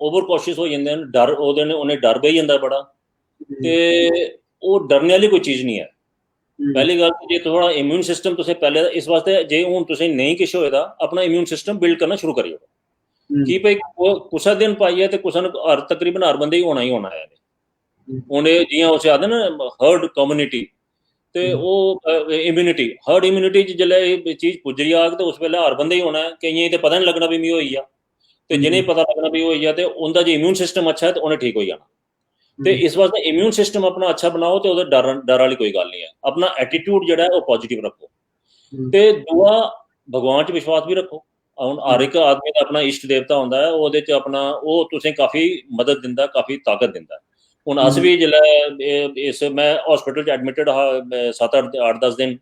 ਓਵਰ ਕੌਸ਼ੀਅਸ ਹੋ ਜਾਂਦੇ ਨੇ, ਡਰ ਉਹਨੇ ਡਰ ਬਹਿ ਜਾਂਦਾ ਬੜਾ, ਤੇ ਉਹ ਡਰਨੇ ਵਾਲੀ ਕੋਈ ਚੀਜ਼ ਨਹੀਂ ਹੈ। ਪਹਿਲੀ ਗੱਲ ਜੇ ਥੋੜਾ ਇਮਿਊਨ ਸਿਸਟਮ ਤੁਸੀਂ ਪਹਿਲੇ, ਇਸ ਵਾਸਤੇ ਜੇ ਹੁਣ ਤੁਸੀਂ ਨਹੀਂ ਕੁਛ ਹੋਏਦਾ, ਆਪਣਾ ਇਮਿਊਨ ਸਿਸਟਮ ਬਿਲਡ ਕਰਨਾ ਸ਼ੁਰੂ ਕਰਿਓ। ਕਿ ਭਈ ਕੁਛ ਦਿਨ ਪਾਈਏ ਤੇ ਕੁਛ ਨੂੰ ਤਕਰੀਬਨ ਹਰ ਬੰਦੇ ਹੀ ਹੋਣਾ ਹੈ। ਹੁਣ ਇਹ ਜਿਵੇਂ ਉਸ ਆਖਦੇ ਨਾ ਹਰਡ ਕਮਿਊਨਿਟੀ, ਤੇ ਉਹ ਇਮਿਊਨਿਟੀ, ਹਰਡ ਇਮਿਊਨਿਟੀ ਚ ਜਿਲੇ ਇਹ ਚੀਜ਼ ਪੁੱਜ ਆ ਤੇ ਉਸ ਵੇਲੇ ਹਰ ਬੰਦੇ ਹੀ ਹੋਣਾ। ਕਈਆਂ ਤੇ ਪਤਾ ਨਹੀਂ ਲੱਗਣਾ ਵੀ ਮੀਂਹ ਹੋਈ ਆ, ਤੇ ਜਿਹਨੇ ਪਤਾ ਲੱਗਣਾ ਵੀ ਹੋਈ ਆ ਤੇ ਉਹਦਾ ਜੇ ਇਮਿਊਨ ਸਿਸਟਮ ਅੱਛਾ ਹੈ ਤੇ ਉਹਨੇ ਠੀਕ ਹੋ ਜਾਣਾ। ਤੇ ਇਸ ਵਾਸਤੇ ਇਮਿਊਨ ਸਿਸਟਮ ਆਪਣਾ ਅੱਛਾ ਬਣਾਓ, ਤੇ ਉਹਦੇ ਡਰ ਵਾਲੀ ਕੋਈ ਗੱਲ ਨਹੀਂ ਹੈ। ਆਪਣਾ ਐਟੀਟਿਊਡ ਜਿਹੜਾ ਉਹ ਪੋਜ਼ਿਟਿਵ ਰੱਖੋ, ਤੇ ਦੂਆ ਭਗਵਾਨ 'ਚ ਵਿਸ਼ਵਾਸ ਵੀ ਰੱਖੋ। ਹੁਣ ਹਰ ਇੱਕ ਆਦਮੀ ਦਾ ਆਪਣਾ ਇਸ਼ਟ ਦੇਵਤਾ ਹੁੰਦਾ ਹੈ, ਉਹਦੇ 'ਚ ਆਪਣਾ ਉਹ ਤੁਸੀਂ ਕਾਫੀ ਮਦਦ ਦਿੰਦਾ, ਕਾਫੀ ਤਾਕਤ ਦਿੰਦਾ। ਹੁਣ ਅਸ ਵੀ ਜਿसलै ਮੈਂ ਹਸਪੀਟਲ 'ਚ ਐਡਮਿਟਡ ਹਾਂ 7-8-10 ਦਿਨ,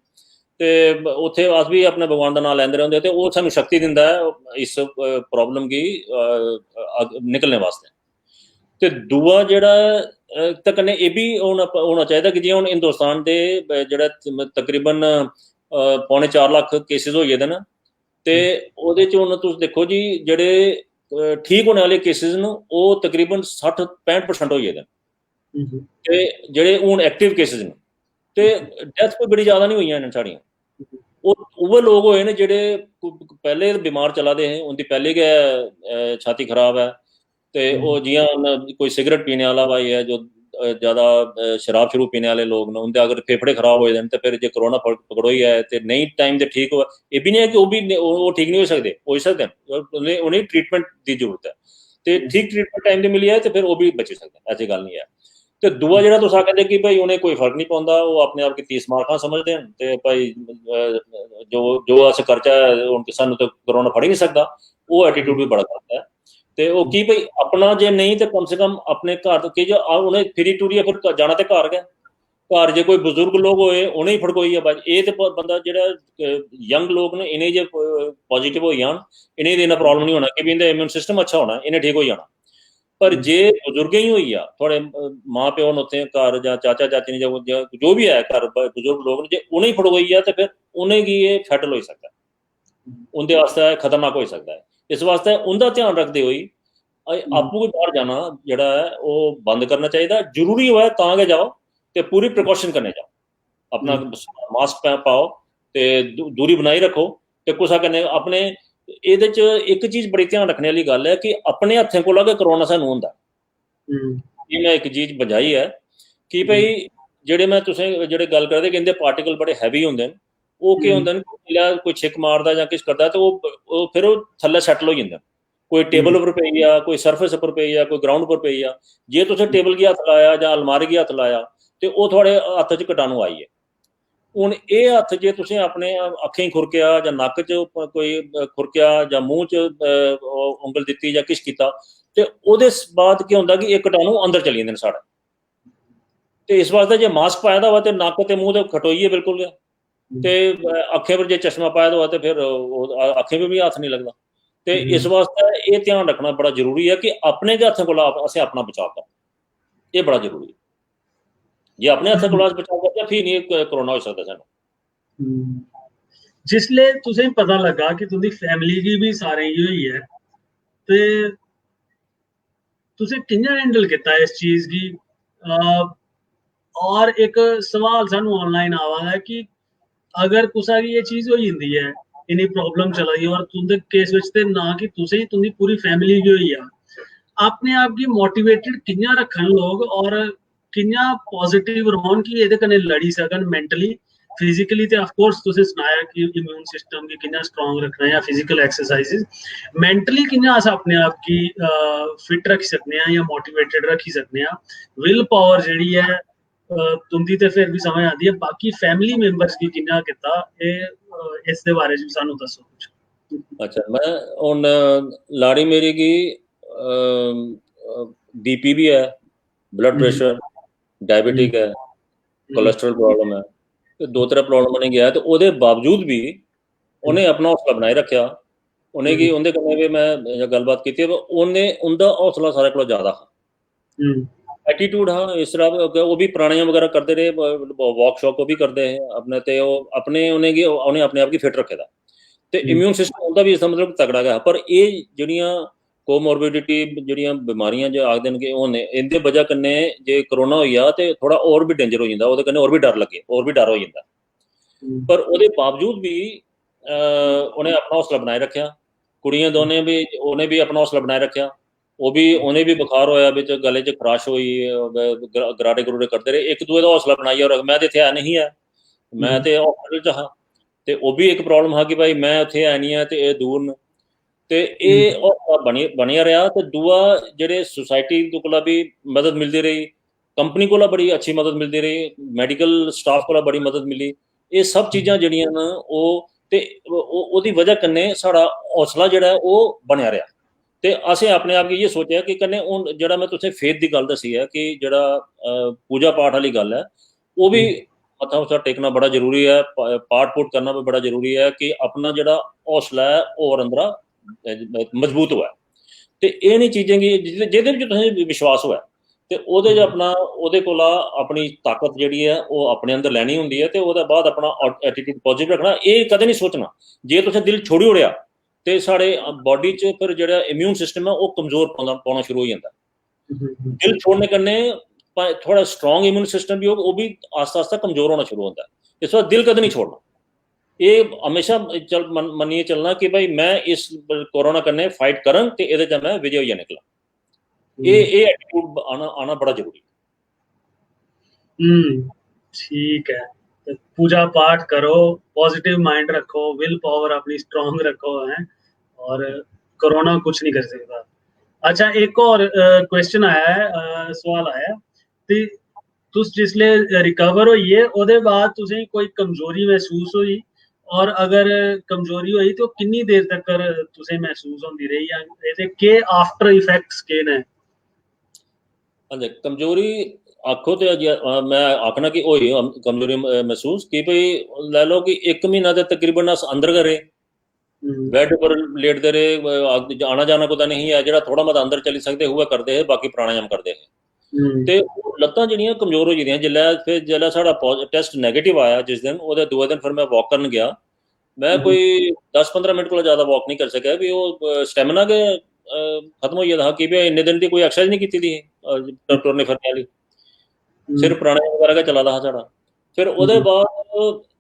ਤੇ ਉੱਥੇ ਅਸ ਵੀ ਆਪਣੇ ਭਗਵਾਨ ਦਾ ਨਾਮ ਲੈਂਦੇ ਰਹਿੰਦੇ, ਤੇ ਉਹ ਸਾਨੂੰ ਸ਼ਕਤੀ ਦਿੰਦਾ ਹੈ ਇਸ ਪ੍ਰੋਬਲਮ ਕੀ ਨਿਕਲਣੇ ਵਾਸਤੇ। ਤੇ ਦੂਆ ਜਿਹੜਾ ਤਾਂ ਕਨੇ ਇਹ ਵੀ ਹੋਣਾ ਚਾਹੀਦਾ ਕਿ ਜਿਵੇਂ ਹੁਣ ਹਿੰਦੁਸਤਾਨ ਦੇ ਜਿਹੜਾ ਤਕਰੀਬਨ 4.25 ਲੱਖ ਕੇਸਿਸ ਹੋਏ ਦੇ ਨਾ, ਤੇ ਉਹਦੇ 'ਚ ਹੁਣ ਤੁਸੀਂ ਦੇਖੋ ਜੀ ਜਿਹੜੇ ਠੀਕ ਹੋਣੇ ਵਾਲੇ ਕੇਸਿਸ ਨੂੰ ਉਹ ਤਕਰੀਬਨ 60-65% ਹੋਏ ਦੇ, ਤੇ ਜਿਹੜੇ ਹੁਣ ਐਕਟਿਵ ਕੇਸਿਸ ਨੇ, ਤੇ ਡੈਥ ਕੋਈ ਬੜੀ ਜ਼ਿਆਦਾ ਨਹੀਂ ਹੋਈਆਂ ਇਹਨਾਂ ਸਾੜੀਆਂ। ਉਹ ਲੋਕ ਹੋਏ ਨੇ ਜਿਹੜੇ ਪਹਿਲੇ ਬਿਮਾਰ ਚਲਾ ਦੇ ਹੈ, ਉਹਦੀ ਪਹਿਲੇ ਗਏ ਛਾਤੀ ਖਰਾਬ ਹੈ, ਤੇ ਉਹ ਜਿਵੇਂ ਕੋਈ ਸਿਗਰਟ ਪੀਣੇ ਵਾਲਾ ਭਾਈ ਹੈ, ਜੋ ਜ਼ਿਆਦਾ ਸ਼ਰਾਬ ਸ਼ੁਰੂ ਪੀਣੇ ਵਾਲੇ ਲੋਕ ਨੇ, ਉਹਦੇ ਅਗਰ ਫੇਫੜੇ ਖਰਾਬ ਹੋ ਜਾਣ ਤੇ ਫਿਰ ਜੇ ਕਰੋਨਾ ਪਕੜੋ ਹੀ ਹੈ ਤੇ ਨਹੀਂ ਟਾਈਮ ਤੇ ਠੀਕ ਹੋਇਆ, ਇਹ ਵੀ ਨਹੀਂ ਹੈ ਕਿ ਉਹ ਠੀਕ ਨਹੀਂ ਹੋ ਸਕਦੇ ਉਹਨੇ ਟ੍ਰੀਟਮੈਂਟ ਦੀ ਜ਼ਰੂਰਤ ਹੈ, ਤੇ ਠੀਕ ਟ੍ਰੀਟਮੈਂਟ ਟਾਈਮ ਤੇ ਮਿਲੀ ਹੈ ਤੇ ਫਿਰ ਉਹ ਵੀ ਬਚ ਸਕਦਾ, ਐਸੀ ਗੱਲ ਨਹੀਂ ਹੈ। ਤੇ ਦੂਆ ਜਿਹੜਾ ਤੁਸੀਂ ਕਹਿੰਦੇ ਕਿ ਭਾਈ ਉਹਨੇ ਕੋਈ ਫਰਕ ਨਹੀਂ ਪਾਉਂਦਾ, ਉਹ ਆਪਣੇ ਆਪ ਕੀ 30 ਮਾਰਕਾਂ ਸਮਝਦੇ ਹਨ, ਤੇ ਭਾਈ ਜੋ ਅਸੀਂ ਖਰਚਾ ਹੁਣ ਸਾਨੂੰ ਤਾਂ ਕਰੋਨਾ ਫੜ ਹੀ ਨਹੀਂ ਸਕਦਾ, ਉਹ ਐਟੀਟਿਊਡ ਵੀ ਬੜਾ ਕਰਦਾ ਹੈ। ਤੇ ਉਹ ਕੀ ਭਾਈ ਆਪਣਾ ਜੇ ਨਹੀਂ ਤੇ ਕਮ ਸੇ ਕਮ ਆਪਣੇ ਘਰ ਕਿ ਜੋ ਉਹਨੇ ਫਿਰੀ ਟੂਰੀ ਫਿਰ ਜਾਣਾ ਤੇ ਘਰ ਗਿਆ, ਘਰ ਜੇ ਕੋਈ ਬਜ਼ੁਰਗ ਲੋਕ ਹੋਏ ਉਹਨੇ ਹੀ ਫੜਕੋਈ ਆ ਬਾਈ। ਇਹ ਤੇ ਬੰਦਾ ਜਿਹੜਾ ਯੰਗ ਲੋਕ ਨੇ ਇਹਨੇ ਜੇ ਪੋਜ਼ਿਟਿਵ ਹੋ ਜਾਣ, ਇਹਨੇ ਦੀ ਇਹਨਾਂ ਪ੍ਰੋਬਲਮ ਨਹੀਂ ਹੋਣਾ ਕਿ ਵੀ ਇਹਦਾ ਇਮਿਊਨ ਸਿਸਟਮ ਅੱਛਾ ਹੋਣਾ, ਇਹਨੇ ਠੀਕ ਹੋ ਜਾਣਾ। ਪਰ ਜੇ ਬਜ਼ੁਰਗ ਹੀ ਹੋਈ ਆ, ਥੋੜੇ ਮਾਂ ਪਿਓ ਨੇ ਉੱਥੇ ਘਰ ਜਾਂ ਚਾਚਾ ਚਾਚੀ ਨੇ ਜਾਂ ਜੋ ਵੀ ਹੈ ਘਰ ਬਜ਼ੁਰਗ ਲੋਕ ਨੇ, ਜੇ ਉਹਨੇ ਹੀ ਫੜਕੋਈ ਆ ਤੇ ਫਿਰ ਉਹਨੇ ਕੀ ਇਹ ਫੈਟਲ ਹੋ ਸਕਦਾ, ਉਹਦੇ ਵਾਸਤੇ ਖਤਰਨਾਕ ਹੋ ਸਕਦਾ ਹੈ। ਇਸ ਵਾਸਤੇ ਉਹਦਾ ਧਿਆਨ ਰੱਖਦੇ ਹੋਈ ਆਪੂ ਬਾਹਰ ਜਾਣਾ ਜਿਹੜਾ ਹੈ ਉਹ ਬੰਦ ਕਰਨਾ ਚਾਹੀਦਾ। ਜ਼ਰੂਰੀ ਹੋਇਆ ਤਾਂ ਕਿ ਜਾਓ, ਤੇ ਪੂਰੀ ਪ੍ਰੀਕਾਸ਼ਨ ਕਰਨੇ ਜਾਓ, ਆਪਣਾ ਮਾਸਕ ਪਾਓ ਤੇ ਦੂਰੀ ਬਣਾਈ ਰੱਖੋ ਤੇ ਕੁਛ ਕਨੇ ਆਪਣੇ ਇਹਦੇ ਚ ਇੱਕ ਚੀਜ਼ ਬੜੀ ਧਿਆਨ ਰੱਖਣੇ ਵਾਲੀ ਗੱਲ ਹੈ ਕਿ ਆਪਣੇ ਹੱਥਾਂ ਕੋਲ ਆ ਕੇ ਕਰੋਨਾ ਸਾਨੂੰ ਹੁੰਦਾ। ਇਹ ਮੈਂ ਇੱਕ ਚੀਜ਼ ਬਜਾਈ ਹੈ ਕਿ ਭਾਈ ਜਿਹੜੇ ਮੈਂ ਤੁਸੀਂ ਜਿਹੜੇ ਗੱਲ ਕਰਦੇ ਕਹਿੰਦੇ ਪਾਰਟੀਕਲ ਬੜੇ ਹੈਵੀ ਹੁੰਦੇ ਨੇ, ਉਹ ਕੀ ਹੁੰਦੇ ਨੇ ਕੋਈ ਛਿੱਕ ਮਾਰਦਾ ਜਾਂ ਕੁਛ ਕਰਦਾ ਤੇ ਉਹ ਫਿਰ ਉਹ ਥੱਲੇ ਸੈਟਲ ਹੋ ਜਾਂਦਾ, ਕੋਈ ਟੇਬਲ ਉੱਪਰ ਪਈ ਆ, ਕੋਈ ਸਰਫੇਸ ਉੱਪਰ ਪਈ ਆ, ਕੋਈ ਗਰਾਊਂਡ ਉੱਪਰ ਪਈ ਆ, ਜੇ ਤੁਸੀਂ ਟੇਬਲ ਕੀ ਹੱਥ ਲਾਇਆ ਜਾਂ ਅਲਮਾਰੀ ਕੀ ਹੱਥ ਲਾਇਆ ਤੇ ਉਹ ਤੁਹਾਡੇ ਹੱਥ 'ਚ ਕੀਟਾਣੂ ਆਈ ਹੈ। ਹੁਣ ਇਹ ਹੱਥ ਜੇ ਤੁਸੀਂ ਆਪਣੇ ਅੱਖੀਂ ਖੁਰਕਿਆ ਜਾਂ ਨੱਕ 'ਚ ਕੋਈ ਖੁਰਕਿਆ ਜਾਂ ਮੂੰਹ 'ਚ ਉਂਗਲ ਦਿੱਤੀ ਜਾਂ ਕੁਛ ਕੀਤਾ ਤੇ ਉਹਦੇ ਬਾਅਦ ਕੀ ਹੁੰਦਾ ਕਿ ਇਹ ਕੀਟਾਣੂ ਅੰਦਰ ਚਲੀ ਜਾਂਦੇ ਨੇ ਸਾਡੇ। ਤੇ ਇਸ ਵਾਸਤੇ ਜੇ ਮਾਸਕ ਪਾਇਆ ਦਾ ਵਾ ਤੇ ਨੱਕ ਤੇ ਮੂੰਹ ਤੇ ਖਟੋਈਏ ਬਿਲਕੁਲ ਤੇ ਅੱਖੇ ਪਰ ਜੇ ਚਸ਼ਮਾ ਪਾਇਆ ਦਾ ਵਾ ਤੇ ਫਿਰ ਅੱਖੇ 'ਤੇ ਵੀ ਹੱਥ ਨਹੀਂ ਲੱਗਦਾ। ਤੇ ਇਸ ਵਾਸਤੇ ਇਹ ਧਿਆਨ ਰੱਖਣਾ ਬੜਾ ਜ਼ਰੂਰੀ ਹੈ ਕਿ ਆਪਣੇ ਦੇ ਹੱਥਾਂ ਕੋਲ ਅਸੀਂ ਆਪਣਾ ਬਚਾਅ ਕਰਾਂ, ਇਹ ਬੜਾ ਜ਼ਰੂਰੀ ਹੈ। ਜੇ ਆਪਣੇ ਹੱਥਾਂ ਕੋਲ ਬਚਾਅ ਕਰਦੇ ਫਿਰ ਨਹੀਂ ਕਰੋਨਾ ਹੋ ਸਕਦਾ ਸਾਨੂੰ। जिसले तुसें पता लगा कि तुंदी फैमिली की भी सारे ही होई है ते तुसें कि'यां हैंडल कीता इस चीज गी? और एक सवाल सानू ऑनलाइन आवा है कि अगर कुसा की ये चीज होई जंदी है, इन्नी प्रॉब्लम चला दी और तुंदे केस विच ते ना कि तुसें तुंदी पूरी फैमिली की होई है, अपने आप की मोटिवेटेड कि'यां रखन लोग और कि'यां पॉजिटिव रौहन कि एह्दे कन्नै लड़ी सकन मेंटली फिजिकली? ते ऑफ कोर्स तुसें सनाया कि इम्यून सिस्टम गी कि'यां स्ट्रांग रखना या फिजिकल एक्सरसाइजेस, मेंटली कि'यां अस अपने आप की फिट रखी सकने हैं या मोटिवेटेड रखी सकने हैं? विल पावर जेह्ड़ी है तुंदी ते फिर भी समझ आती है, बाकी फैमिली मेंबर्स की कि'यां कीता इस दे बारे च भी सानू दस्सो कुछ। अच्छा, मैं हुन लाड़ी मेरी की बीपी भी है, ब्लड प्रेशर, डायबिटिक है, कोलेस्ट्रॉल प्रॉब्लम है, ते दो त्रै प्रॉब्लम उन्हें गया ते ओहदे बावजूद भी उन्हें अपना हौसला बनाए रखा। उन्हें की उनके कन्नै भी मैं गलबात की, उन्हें उनका हौसला सारे कोला ज़्यादा हा, एटीट्यूड हा। इस तरह वो भी प्राणायाम वगैरह करते रहे, वॉक शॉक वो भी करते हैं अपने, ते अपने उन्हें अपने आप की फिट रखे दा ते इम्यून सिस्टम उनका भी इसका मतलब तगड़ा गया। पर ये जिहड़ियां कोमोरबिडिटी जिहड़ियां बीमारियां जो आखदे न कि होने इंदे वजह कन्नै जे करोना होई जा ते थोड़ा और भी डेंजर हो जांदा, ओहदे कन्नै और भी डर लगे, और भी डर हो जांदा। पर ओहदे बावजूद भी उन्हें अपना हौसला बनाए रखा। कुड़ियां दोने भी उन्हें भी अपना हौसला बनाए रखा, वो भी उन्हें भी बुखार होया, बिच गले च खराश हुई, गरारे गरूरे करते रहे, एक दूए का हौसला बनाइया। और मैं तो इत्थे है नहीं है, मैं तो हॉस्पिटल च हा, ते वो भी एक प्रॉब्लम हा कि भाई मैं उत्थे है नहीं है ते ये दूर न, ते ये बनिया रहा। ते दूआ जेह्ड़े सोसाइटी कोला भी मदद मिलती रही, कंपनी कोला बड़ी अच्छी मदद मिलती रही, मेडिकल स्टाफ कोला बड़ी मदद मिली। ये सब चीज़ां जेह्ड़ियां न ते ओहदी वजह कन्नै साढ़ा हौसला जेह्ड़ा ओह् बनिया रहा। ते असें अपने आप गी इयै सोचेआ कि कन्नै हून जेह्ड़ा मैं तुसें फेथ दी गल दस्सी है कि जेह्ड़ा पूजा पाठ आह्ली गल है, वो भी मत्था मुत्था टेकना बड़ा जरूरी है, पाठ पूठ करना भी बड़ा जरूरी है कि अपना जेह्ड़ा हौसला है होर अंदरा मजबूत होऐ। ते एह् नेही चीज़ें गी जेह्दे बिच तुसें विश्वास होऐ ते ओहदे च अपना ओहदे कोला अपनी ताकत जेह्ड़ी है ओह् अपने अंदर लैनी होंदी है, ते ओहदे बाद अपना एटीट्यूड पॉजिटिव रखना। एह् कदें नहीं सोचना जे तुसें दिल छोड़ी ओड़ेआ ते साढ़े बॉडी च फिर जेह्ड़ा इम्यून सिस्टम है ओह् कमजोर पौना शुरू हो जाता। दिल छोड़ने कन्नै थोड़ा स्ट्रांग इम्यून सिस्टम भी होगा, वो भी आस्ता आस्ता कमजोर होना शुरू होता है। इस बार दिल कदें नहीं छोड़ना, ये हमेशा मनिए चलना कि भाई मैं इस कोरोना कन्नै फाइट करन ते एह्दे च मैं विजय होइयै निकला। ये एटीट्यूड आना बड़ा जरूरी है। ठीक है, तो पूजा पाठ करो, पॉजिटिव माइंड रखो, विल पावर अपनी स्ट्रांग रखो है, और कोरोना कुछ नहीं कर सकता। अच्छा, एक और क्वेश्चन आया है, सवाल आया कि तुस जिसले रिकवर होइए ओहदे बाद तुसें कोई कमजोरी महसूस हुई, और अगर कमजोरी हुई तो किन्नी देर तक तुसें महसूस होंदी रही, या एह्दे केह् आफ्टर इफेक्ट्स केह् ने? हां जी, कमजोरी आखो तो मैं आखना कि होई कमजोरी महसूस कि भाई लै लो कि 1 महीना तो तकरीबन अस अंदर गै रेह्, बैड पर लेटते रहे, आना जाना कुतै नहीं है, जेह्ड़ा थोड़ा मता अंदर चली सकते हुए करते हे, बाकी प्राणायाम करते हे। ते लत्तां जेह्ड़ियां कमजोर हो गेदियां जिल्लै, फिर जिल्लै साढ़ा टेस्ट नेगेटिव आया जिस दिन, ओह्दे दूए दिन फिर मैं वॉक करन गया। मैं कोई 10-15 मिनट कोला ज़्यादा वॉक नहीं कर सकेआ, भी ओह् स्टैमिना गै खत्म होई गेदा हा कि भाई इन्ने दिन दी कोई एक्सरसाइज नहीं कीती दी टुरने फिरने आह्ली। सिर पुराने वगैरह का चला रहा साढ़ा। फिर ਉਹਦੇ ਬਾਅਦ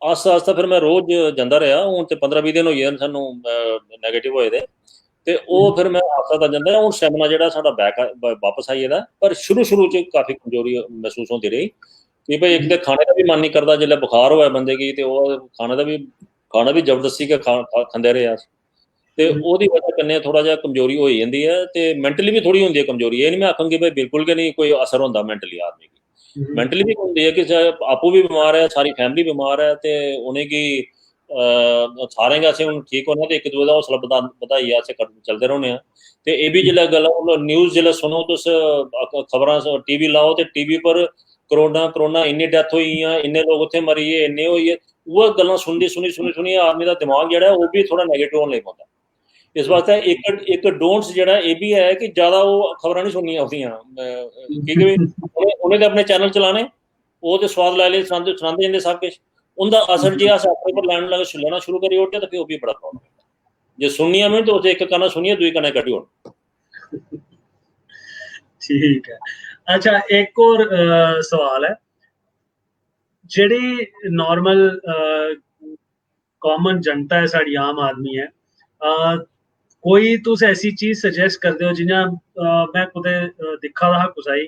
ਆਸਤਾ ਆਸਤਾ ਫਿਰ ਮੈਂ ਰੋਜ਼ ਜਾਂਦਾ ਰਿਹਾ। ਹੁਣ ਤੇ 15-20 ਦਿਨ ਹੋਈ ਹਨ ਸਾਨੂੰ ਨੈਗੇਟਿਵ ਹੋਏ ਦੇ, ਤੇ ਉਹ ਫਿਰ ਮੈਂ ਆਸਤਾ ਤਾਂ ਜਾਂਦਾ। ਹੁਣ ਸਟੈਮਿਨਾ ਜਿਹੜਾ ਸਾਡਾ ਵਾਪਸ ਆਈ ਇਹਦਾ, ਪਰ ਸ਼ੁਰੂ ਚ ਕਾਫੀ ਕਮਜ਼ੋਰੀ ਮਹਿਸੂਸ ਹੁੰਦੀ ਰਹੀ ਕਿ ਭਾਈ ਇੱਕ ਤੇ ਖਾਣੇ ਦਾ ਵੀ ਮਨ ਨਹੀਂ ਕਰਦਾ ਜਦੋਂ ਬੁਖਾਰ ਹੋਇਆ ਬੰਦੇ ਕੀ, ਤੇ ਉਹ ਖਾਣਾ ਵੀ ਜ਼ਬਰਦਸਤੀ ਕੇ ਖਾਂਦੇ ਰਹੇ ਆ, ਤੇ ਉਹਦੀ ਵਜ੍ਹਾ ਕन्नै ਥੋੜਾ ਜਿਹਾ ਕਮਜ਼ੋਰੀ ਹੋ ਜਾਂਦੀ ਹੈ। ਤੇ ਮੈਂਟਲੀ ਵੀ ਥੋੜੀ ਹੁੰਦੀ ਹੈ ਕਮਜ਼ੋਰੀ। ਇਹ ਨਹੀਂ ਮੈਂ ਆਖਾਂਗੀ ਭਾਈ ਬਿਲਕੁਲ ਕਿ ਨਹੀਂ ਕੋਈ ਅਸਰ ਹੁੰਦਾ ਮੈਂਟਲੀ ਆਦਮੀ की, ਮੈਂਟਲੀ ਵੀ ਹੁੰਦੀ ਹੈ कि आपू भी बीमार है, सारी फैमिली बीमार है, तो उन्हें की सारे असें हूँ ठीक होना, तो एक दूए का हौसला बधाइए अस चलते रौने। तो ये भी जिसलै गल न्यूज़ जिसलै सुनो तुस, खबर TV लाओ तो TV पर करोना इन्नी डैथ हुई, इन्ने लोग उत्थे मरी गे, इन्ने होई, वो गल्लां सुनी आदमी का दिमाग जो है वो भी थोड़ा नैगेटिव होने लग पौंदा। इस वास्ते एक डोंट्स जेह्ड़ा ये भी है कि ज़्यादा वो खबरां नहीं सुननियां उसदियां, क्योंकि उन्हें तो अपने चैनल चलाने, वो तो स्वाद लै ले सनांदे जंदे सब किश। उनका असर जे अस अपने पर लैना शुरू करी ओड़दे तो फिर ओह् भी बड़ा प्रॉब्लम है। जे सुननियां में तो एक कन्नै सुनिए दूई कन्नै कड्ढी ओड़। ठीक है। अच्छा, एक और सवाल है, जेह्ड़ी नॉर्मल कॉमन जनता है, साढ़ी आम आदमी है, कोई तुस ऐसी चीज सजेस्ट करदे हो? जियां मैं कुदै दिक्खा दा हा कुसै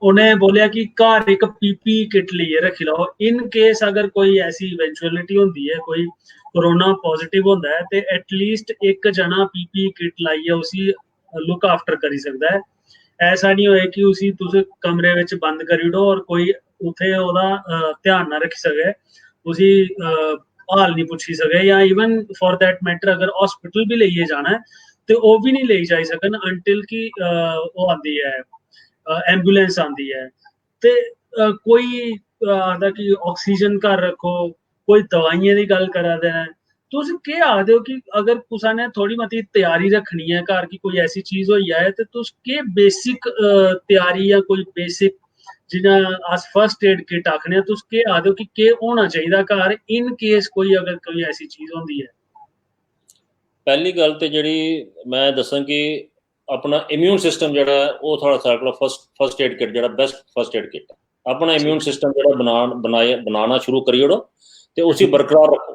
उन्हें बोलिया कि घर एक पीपी किट लेइयै रखी लाओ, इन केस अगर कोई ऐसी इवेंचुअलिटी होंदी है, कोई कोरोना पॉजिटिव होंदा है, ते एटलीस्ट एक जना पीपी किट लाइयै उसी लुक आफ्टर करी सकदा है। ऐसा नहीं होए कि उसी तुस कमरे विच बंद करी ओड़ो और कोई उत्थे ओहदा ध्यान ना रखी सके, उसी हाल नहीं पुच्छी सके, या इवन फॉर दैट मैटर अगर हॉस्पिटल भी लेइयै जाना है तो वह भी नहीं लेई जाई सकन अंटिल कि वो आती है एंबुलेंस आती है। तो कोई आखदा कि ऑक्सीजन घर रखो, कोई दवाइयां की गल करा दे, तुस केह् आखदे हो कि अगर कुसा ने थोड़ी मती तैयारी रखनी है घर की, कोई ऐसी चीज होई जाए तो तुस केह् बेसिक तैयारी या कोई बेसिक जियां अस फर्स्ट एड किट आखने, तुस केह् आखदे हो कि केह् होना चाहिए घर इन केस कोई अगर कोई ऐसी चीज होंदी है? पहली गल तो जिहड़ी मैं दसां कि अपना इम्यून सिस्टम जिहड़ा है वो थोड़ा सारे कोल फर्स्ट एड किट जिहड़ा बेस्ट फर्स्ट एड किट है, अपना इम्यून सिस्टम जिहड़ा बनाना शुरू करी ओड़ो तो उसी बरकरार रखो,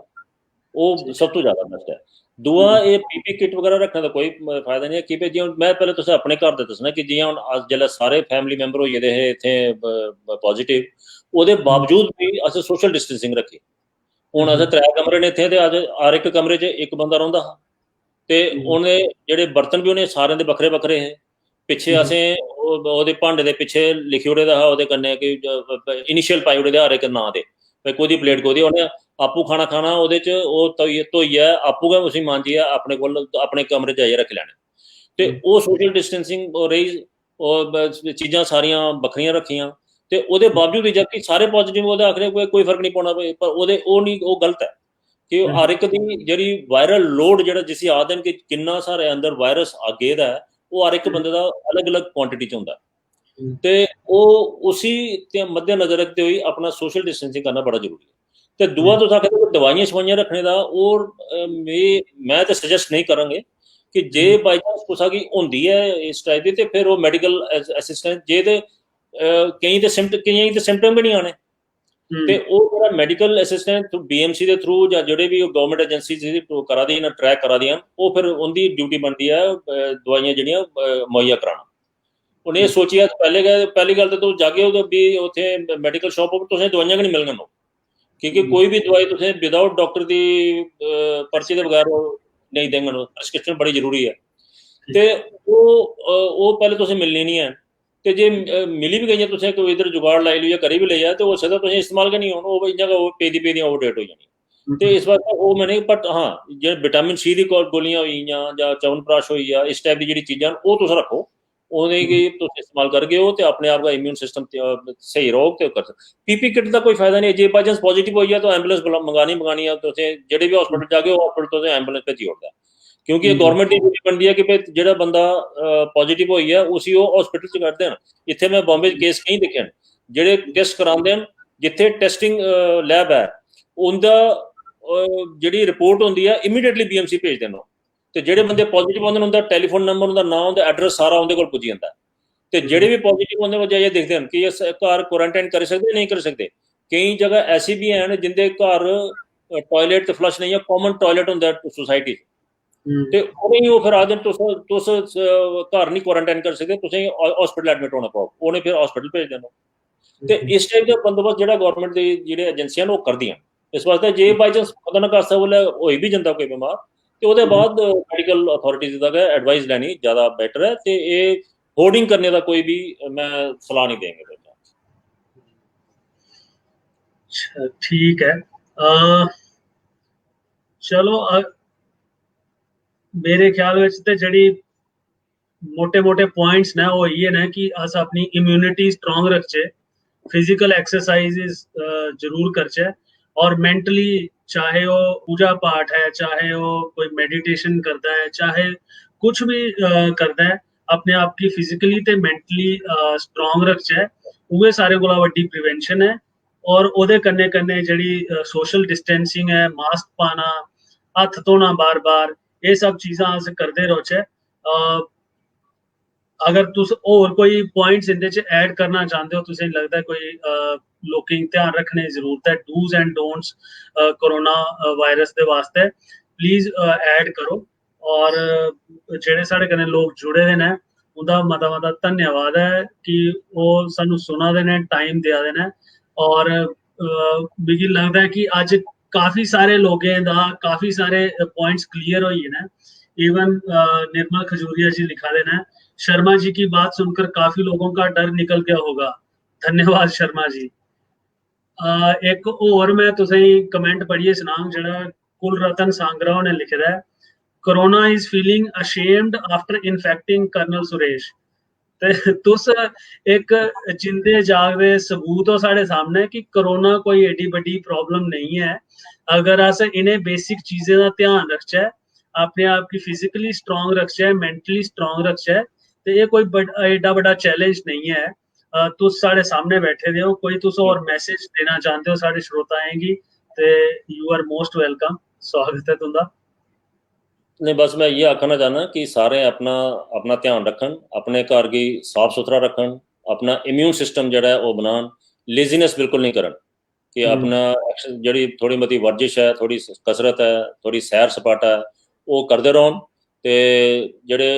वो सब तो ज़्यादा बेस्ट है। दूआ ये पीपी किट वगैरह रखने का कोई फायदा नहीं है कि जियां मैं पहले तुसें अपने घर दे दसना कि जियां हुण अस जिसलै सारे फैमिली मैंबर होई गेदे हे इत्थे पॉजिटिव, ओह्दे बावजूद भी असें सोशल डिस्टेंसिंग रखी। हुण असें 3 कमरे ने इत्थे, ते अज्ज हर एक कमरे च एक बंदा रौंह्दा हा, ते उ'नें जेह्ड़े बर्तन भी उ'नें सारें दे बक्खरे बक्खरे हे। पिच्छे असें ओह्दे भांडे दे पिच्छे लिखी ओड़े दा हा, ओह्दे कन्नै कि इनिशियल पाई ओड़े दे हर एक नांऽ दे, भाई कोह्दी प्लेट कोह्दी। उ'नें आपूं खाना खाना ओह्दे च ओह् धोइयै आपूं गै उसी मांजियै अपने कोल अपने कमरे च जाइयै रखी लैने। ते ओह् सोशल डिस्टेंसिंग रेही, ओह् चीज़ां सारियां बक्खरियां रखियां, ते ओह्दे बावजूद जबकि सारे पॉजिटिव ओह्दे आखने कोई फर्क नहीं पौना, पर ओह्दे ओह् नहीं, ओह् गलत है कि हर एक दी जेह्ड़ी वायरल लोड जेह्ड़ा जिसी आखदे न कि किन्ना साढ़े अंदर वायरस गेदा है, ओह् हर एक बंदे दा अलग अलग क्वांटिटी च होंदा है। ते ओह् उसी मद्देनजर रखते हुए अपना सोशल डिस्टेंसिंग करना बड़ा जरूरी है। तो दूआ तुस आखदे दवाइयां शवाइयां रखने दा, और मैं तो सजेस्ट नहीं करांगे कि जे बाई चांस कुसा गी होंदी है इस टाइप दी, ते फिर ओह् मैडिकल असिस्टेंट जे ते केईं ते सिम्पटम भी नहीं आने, ते ओह् जेह्ड़ा मैडिकल असिस्टेंट BMC दे थ्रू जां जेह्ड़े भी गौरमेंट एजेंसी करा दियां न, ट्रैक करा दियां, ओह् फिर उंदी ड्यूटी बनदी है दवाइयां जेह्ड़ियां मुहैया कराना। हून एह् सोचियै पैह्ली गल्ल ते तुस जागे ओ भी उत्थे मैडिकल शॉप उप्पर तुसें दवाइयां गै नहीं मिलङन, क्योंकि कोई भी दवाई तुसें विदाउट डॉक्टर की पर्ची के बगैर नहीं देङन, प्रिस्क्रिप्शन बड़ी जरूरी है। ते ओह् पैह्ले तुसें मिलनी नहीं है, ते जे मिली भी गई तुसें कोई इधर जुगाड़ लाई लिया करी भी लिया, तो हो सकदा तुसें इस्तेमाल गै नहीं होन, ओह् इ'यां गै पेदी ओवरडेट होई जानी। ते इस वास्ते ओह् मैं नहीं, बट हाँ जे विटामिन C दी गोलियां होई गेइयां जां च्यवनप्राश होई गेआ, इस टाइप दी जेह्ड़ी चीज़ां ओह् तुस रखो, उ'नेंगी तुस इस्तेमाल करगे हो ते अपने आप दा इम्यून सिस्टम स्हेई रौह्ग ते कर सकदे। पीपी किट दा कोई फायदा नहीं, जे बाई चांस पॉजिटिव होई जा तो एंबुलेंस मंगानी है, तुसें जेह्ड़े भी हॉस्पिटल जागे हॉस्पिटल तुसें एंबुलेंस भेजी ओड़दा है, क्योंकि गौरमेंट की ड्यूटी बनती है कि भाई जेह्ड़ा बंदा पॉजिटिव होई है उसी ओह् हॉस्पिटल च कड्ढदे न। इत्थे मैं बॉम्बे केस केईं दिक्खे न जेह्ड़े टेस्ट करांदे न, जित्थे टेस्टिंग लैब है उंदा जेह्ड़ी रिपोर्ट होंदी है इमीडिएटली BMC भेजदे न, ते जेह्ड़े बंदे पॉजिटिव होंदे न उंदा टेलीफोन नंबर, उंदा नाम, उंदा एड्रेस सारा उंदे कोल पुज्जी जंदा है। ਤੇ ਜਿਹੜੇ ਵੀ ਪੋਜ਼ਿਟਿਵ ਹੁੰਦੇ ਉਹ ਜਾਈਏ ਦੇਖਦੇ ਹਨ ਕਿ ਇਹ ਘਰ ਕੁਆਰੰਟਾਈਨ ਕਰ ਸਕਦੇ ਨਹੀਂ ਕਰ ਸਕਦੇ। ਕਈ ਜਗ੍ਹਾ ਐਸੀ ਵੀ ਹਨ ਜਿੰਦੇ ਘਰ ਟॉयलेट ਤੇ ਫਲਸ਼ ਨਹੀਂ ਹੈ, ਕਾਮਨ ਟॉयलेट ਹੁੰਦਾ सोसाइटी ਤੇ ਉਹ ਫਿਰ ਆਖਦੇ तुस घर नहीं क्वारंटाइन कर सकते, ਤੁਸੀਂ हॉस्पिटल एडमिट होना पाओ, ਉਹਨੇ ਫਿਰ हॉस्पिटल भेज देना। ਤੇ ਇਸ ਟਾਈਪ ਦਾ ਬੰਦੋਬਸਤ ਜਿਹੜਾ ਗਵਰਨਮੈਂਟ ਦੀ ਜਿਹੜੇ ਏਜੰਸੀਆਂ ਨੇ ਉਹ ਕਰਦੀਆਂ। ਇਸ ਵਾਸਤੇ ਜੇ ਬਾਈ ਚਾਂਸ ਪਤਾ ਨਾ ਕਰ ਸਕਦਾ ਹੋਈ ਵੀ ਜਾਂਦਾ ਕੋਈ ਬਿਮਾਰ ਤੇ ਉਹਦੇ ਬਾਅਦ ਮੈਡੀਕਲ ਅਥਾਰਟੀਜ਼ ਦਾ ਐਡਵਾਈਸ ਲੈਣੀ ਜ਼ਿਆਦਾ ਬੈਟਰ ਹੈ। ਤੇ ਇਹ ਹੋਰਡਿੰਗ करने का कोई भी मैं सलाह नहीं देंगे। ठीक है, चलो मेरे ख्याल में ते जड़ी मोटे मोटे पॉइंट्स ने वो ये ने कि अस अपनी इम्यूनिटी स्ट्रॉन्ग रखचे, फिजिकल एक्सरसाइजेस जरूर करचे, और मेंटली चाहे वो पूजा पाठ है, चाहे वो कोई मेडिटेशन करता है, चाहे कुछ भी करता है, अपने आप की फिजिकली ते मेंटली स्ट्रॉन्ग रखचे, उहे सारे कोला वड्डी प्रिवेंशन है। और ओदे कन्ने कन्ने जड़ी सोशल डिस्टेंसिंग है, मास्क पाना, हथ धोना बार बार, ये सब चीज़ां अस करदे रौचे। अगर तुस और कोई पॉइंट्स इंदे च ऐड करना चाहते हो, तुसें लगता है कोई लोकें गी ध्यान रखने की जरूरत है, dos and don'ts corona virus दे वास्ते, प्लीज ऐड करो। और जेड़े साढ़े कन्ने लोग जुड़े दे ने उनका मता मता धन्यवाद है कि वो सानू सुना दे ने, टाइम दिया दे ने। और मिगी लगता है कि अज काफ़ी सारे लोगों दा काफ़ी सारे पॉइंट्स क्लियर होई ने। इवन निर्मल खजूरिया जी लिखा देना, शर्मा जी की बात सुनकर काफी लोगों का डर निकल गया होगा, धन्यवाद शर्मा जी। एक और मैं तुसें कमेंट पढ़िए सुनांग, जेड़ा कुलरतन सांगरा ने लिखे दा है, corona is feeling ashamed after infecting colonel Suresh. ते तुस एक जिंदे जागदे सबूत हो साढ़े सामने कि कोरोना कोई एडी बड़ी प्रॉब्लम नहीं है। अगर अस इन्हें बेसिक चीजें का ध्यान रखचे, अपने आप की फिजिकली स्ट्रॉन्ग रखचे, मेंटली स्ट्रॉन्ग रखचे, तो ये कोई एडा बड़ा चैलेंज नहीं है। तुस साढ़े सामने बैठे दे हो, कोई तुस और मैसेज देना चाहते हो साढ़े श्रोताएं गी, ते यू आर मोस्ट वेलकम, स्वागत है तुंदा। नहीं, बस मैं ये आखना चाहना कि सारे अपना अपना ध्यान रखन, अपने घर की साफ सुथरा रखन, अपना इम्यून सिस्टम जड़ा है वो बनान, लेजीनेस बिल्कुल नहीं करन कि अपना जड़ी थोड़ी मती वर्जिश है, थोड़ी कसरत है, थोड़ी सैर सपाटा है, वो करते रहो। ते जड़े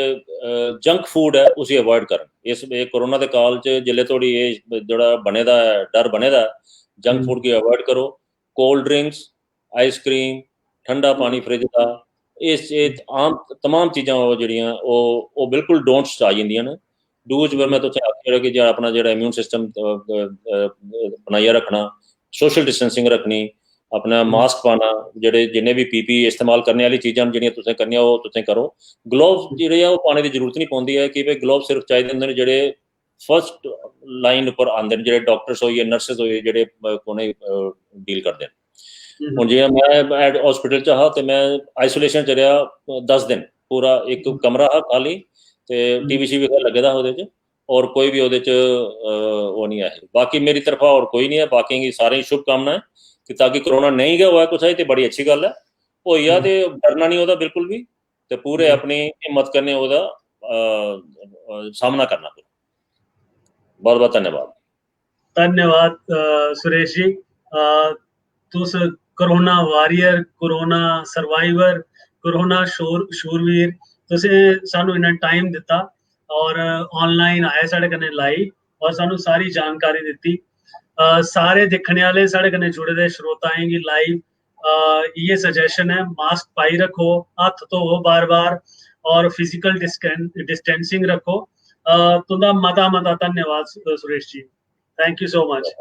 जंक फूड है उसी अवॉइड करन। इस कोरोना के काल च जिल्ले थोड़ी ये जड़ा बने दा डर बने दा, जंक फूड की अवॉइड करो। कोल्ड ड्रिंक्स, आइसक्रीम, ठंडा पानी फ्रिज का, इस आम तमाम चीज़ां जड़ियां वो बिल्कुल डोंट्स आ जांदियां ने। डूज पर मैं तुसें आखेआ कि अपना जो इम्यून सिस्टम बनाइए रखना, सोशल डिस्टेंसिंग रखनी, अपना मास्क पाना, जेडे जिन्हें भी पीपी इस्तेमाल करने वाली चीज़ां जिहड़ियां तुसें करनियां वो तुसें करो। ग्लोव जेह्ड़े आ वो पाने की जरूरत नहीं पौंदी है कि भाई ग्लोव सिर्फ चाहिए होंदे ने जेह्ड़े फर्स्ट लाइन उपर आंदे ने, जेह्ड़े डॉक्टर्स होइए, नर्सिस होइए, जेह्ड़े उ'नें डील करदे न। हुण जि'यां मैं हॉस्पिटल च हा ते मैं आइसोलेशन च रेहा 10 दिन, पूरा एक कमरा हा खाली, ते टीवी शीवी लगे दा ओहदे च, और कोई भी ओहदे च वो नहीं है। बाकी मेरी तरफा और कोई नहीं है, बाकी की सारी शुभकामनाएं कि ताकि कोरोना नहीं गया होया कुछ ते बड़ी अच्छी गल है, होइया ते डरना नहीं ओहदा बिल्कुल भी, ते पूरे अपनी हिम्मत करने ओहदा सामना करना। बहुत बहुत धन्यवाद। धन्यवाद सुरेश जी। तुस corona warrior, corona survivor, corona शूरवीर, तुसें सानू इन्ना टाइम दिता और ऑनलाइन आए साढ़े कन्ने लाइव और सानू सारी जानकारी दिती। सारे दिखने वाले साढ़े कन्ने जुड़े दे श्रोताएं गी लाइव ये सजेशन है, मास्क पाई रखो, हथ धोवो बार बार, और फिजिकल डिस्टेंसिंग रखो। तुंदा मता मता धन्यवाद Suresh ji, thank you so much.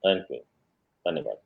Thank you, धन्यवाद।